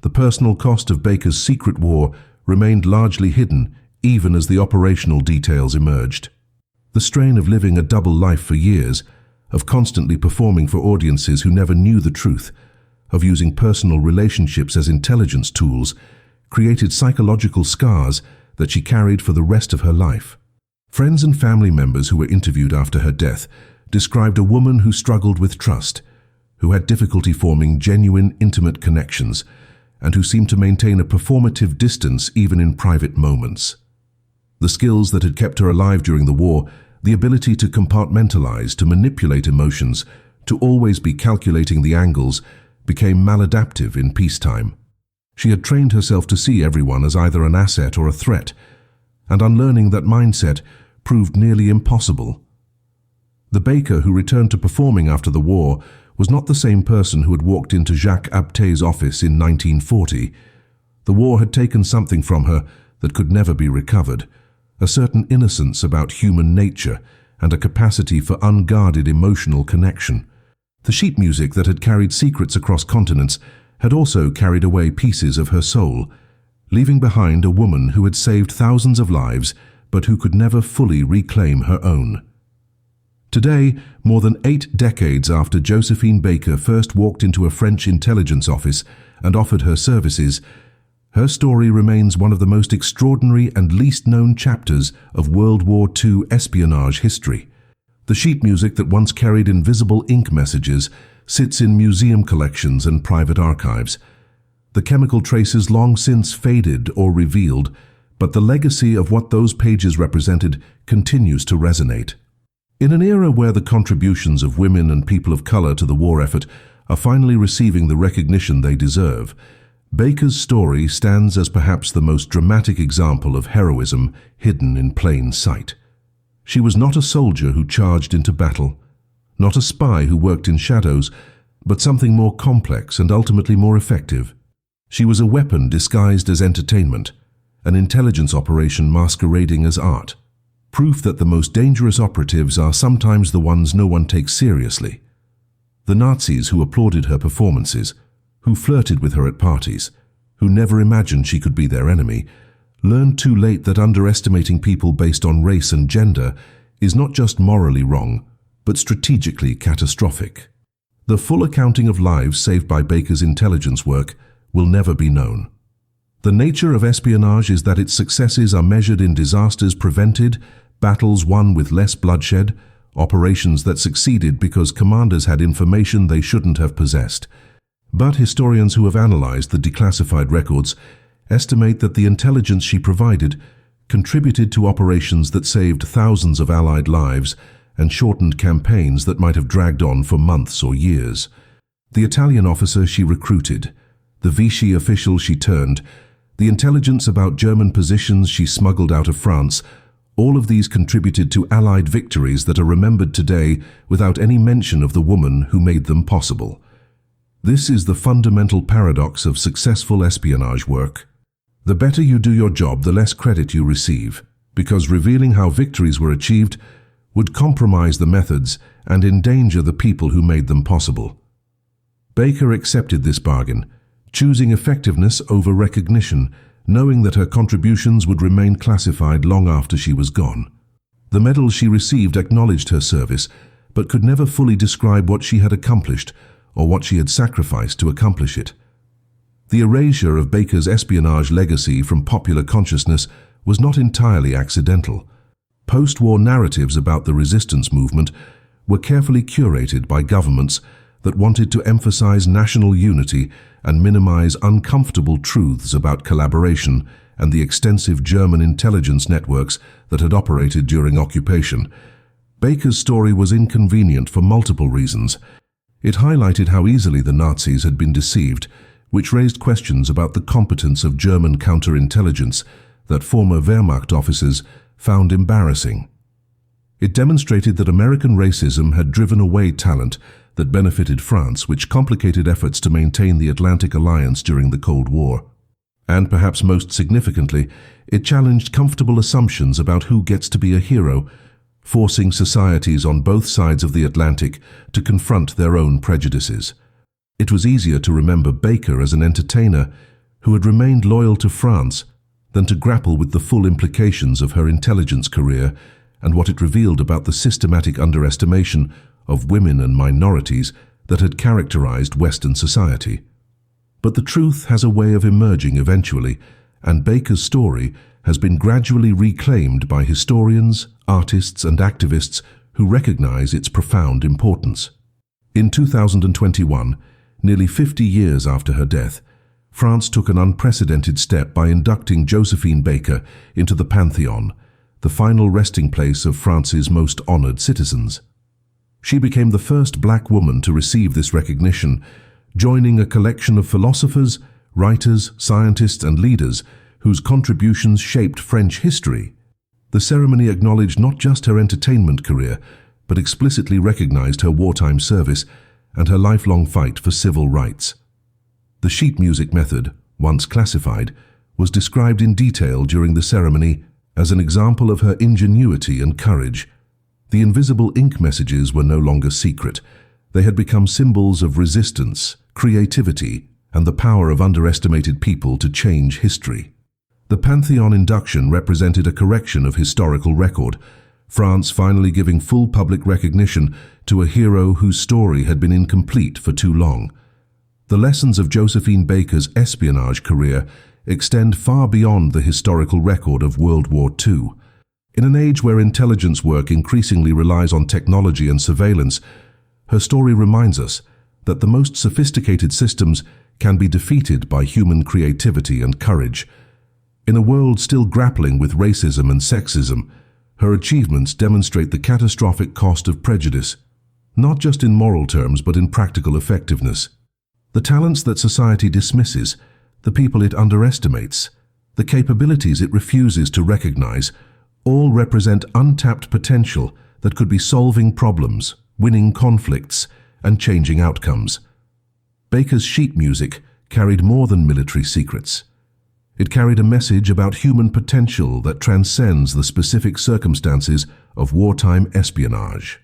The personal cost of Baker's secret war remained largely hidden even as the operational details emerged. The strain of living a double life for years, of constantly performing for audiences who never knew the truth, of using personal relationships as intelligence tools, created psychological scars that she carried for the rest of her life. Friends and family members who were interviewed after her death described a woman who struggled with trust, who had difficulty forming genuine, intimate connections, and who seemed to maintain a performative distance even in private moments. The skills that had kept her alive during the war, the ability to compartmentalize, to manipulate emotions, to always be calculating the angles, became maladaptive in peacetime. She had trained herself to see everyone as either an asset or a threat, and unlearning that mindset proved nearly impossible. The Baker who returned to performing after the war was not the same person who had walked into Jacques Abte's office in 1940. The war had taken something from her that could never be recovered, a certain innocence about human nature and a capacity for unguarded emotional connection. The sheet music that had carried secrets across continents had also carried away pieces of her soul, leaving behind a woman who had saved thousands of lives but who could never fully reclaim her own. Today, more than 8 decades after Josephine Baker first walked into a French intelligence office and offered her services, her story remains one of the most extraordinary and least known chapters of World War II espionage history. The sheet music that once carried invisible ink messages sits in museum collections and private archives. The chemical traces long since faded or revealed, but the legacy of what those pages represented continues to resonate. In an era where the contributions of women and people of color to the war effort are finally receiving the recognition they deserve, Baker's story stands as perhaps the most dramatic example of heroism hidden in plain sight. She was not a soldier who charged into battle, Not a spy who worked in shadows, but something more complex and ultimately more effective. She was a weapon disguised as entertainment, an intelligence operation masquerading as art. Proof that the most dangerous operatives are sometimes the ones no one takes seriously. The Nazis who applauded her performances, who flirted with her at parties, who never imagined she could be their enemy, learned too late that underestimating people based on race and gender is not just morally wrong, but strategically catastrophic. The full accounting of lives saved by Baker's intelligence work will never be known. The nature of espionage is that its successes are measured in disasters prevented, battles won with less bloodshed, operations that succeeded because commanders had information they shouldn't have possessed. But historians who have analyzed the declassified records estimate that the intelligence she provided contributed to operations that saved thousands of Allied lives and shortened campaigns that might have dragged on for months or years. The Italian officer she recruited, the Vichy official she turned, the intelligence about German positions she smuggled out of France, all of these contributed to Allied victories that are remembered today without any mention of the woman who made them possible. This is the fundamental paradox of successful espionage work. The better you do your job, the less credit you receive, because revealing how victories were achieved would compromise the methods and endanger the people who made them possible. Baker accepted this bargain, choosing effectiveness over recognition, knowing that her contributions would remain classified long after she was gone. The medals she received acknowledged her service, but could never fully describe what she had accomplished or what she had sacrificed to accomplish it. The erasure of Baker's espionage legacy from popular consciousness was not entirely accidental. Post-war narratives about the resistance movement were carefully curated by governments that wanted to emphasize national unity and minimize uncomfortable truths about collaboration and the extensive German intelligence networks that had operated during occupation. Baker's story was inconvenient for multiple reasons. It highlighted how easily the Nazis had been deceived, which raised questions about the competence of German counterintelligence that former Wehrmacht officers found embarrassing. It demonstrated that American racism had driven away talent that benefited France, which complicated efforts to maintain the Atlantic Alliance during the Cold War. And perhaps most significantly, it challenged comfortable assumptions about who gets to be a hero, forcing societies on both sides of the Atlantic to confront their own prejudices. It was easier to remember Baker as an entertainer who had remained loyal to France than to grapple with the full implications of her intelligence career and what it revealed about the systematic underestimation of women and minorities that had characterized Western society. But the truth has a way of emerging eventually, and Baker's story has been gradually reclaimed by historians, artists, and activists who recognize its profound importance. In 2021, nearly 50 years after her death, France took an unprecedented step by inducting Josephine Baker into the Pantheon, the final resting place of France's most honored citizens. She became the first black woman to receive this recognition, joining a collection of philosophers, writers, scientists, and leaders whose contributions shaped French history. The ceremony acknowledged not just her entertainment career, but explicitly recognized her wartime service and her lifelong fight for civil rights. The sheet music method, once classified, was described in detail during the ceremony as an example of her ingenuity and courage. The invisible ink messages were no longer secret. They had become symbols of resistance, creativity, and the power of underestimated people to change history. The Pantheon induction represented a correction of historical record, France finally giving full public recognition to a hero whose story had been incomplete for too long. The lessons of Josephine Baker's espionage career extend far beyond the historical record of World War II. In an age where intelligence work increasingly relies on technology and surveillance, her story reminds us that the most sophisticated systems can be defeated by human creativity and courage. In a world still grappling with racism and sexism, her achievements demonstrate the catastrophic cost of prejudice, not just in moral terms but in practical effectiveness. The talents that society dismisses, the people it underestimates, the capabilities it refuses to recognize, all represent untapped potential that could be solving problems, winning conflicts, and changing outcomes. Baker's sheet music carried more than military secrets. It carried a message about human potential that transcends the specific circumstances of wartime espionage.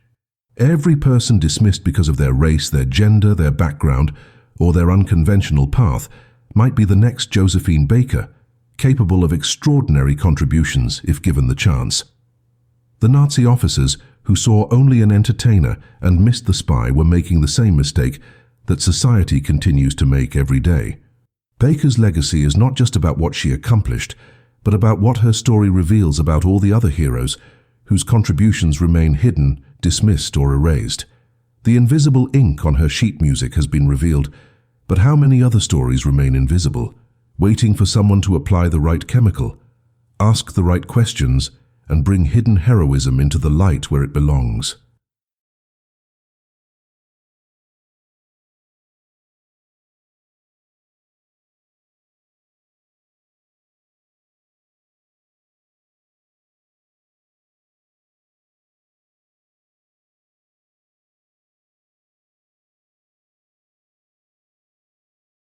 Every person dismissed because of their race, their gender, their background, or their unconventional path might be the next Josephine Baker, capable of extraordinary contributions if given the chance. The Nazi officers who saw only an entertainer and missed the spy were making the same mistake that society continues to make every day. Baker's legacy is not just about what she accomplished, but about what her story reveals about all the other heroes whose contributions remain hidden, dismissed, or erased. The invisible ink on her sheet music has been revealed, but how many other stories remain invisible, waiting for someone to apply the right chemical, ask the right questions, and bring hidden heroism into the light where it belongs?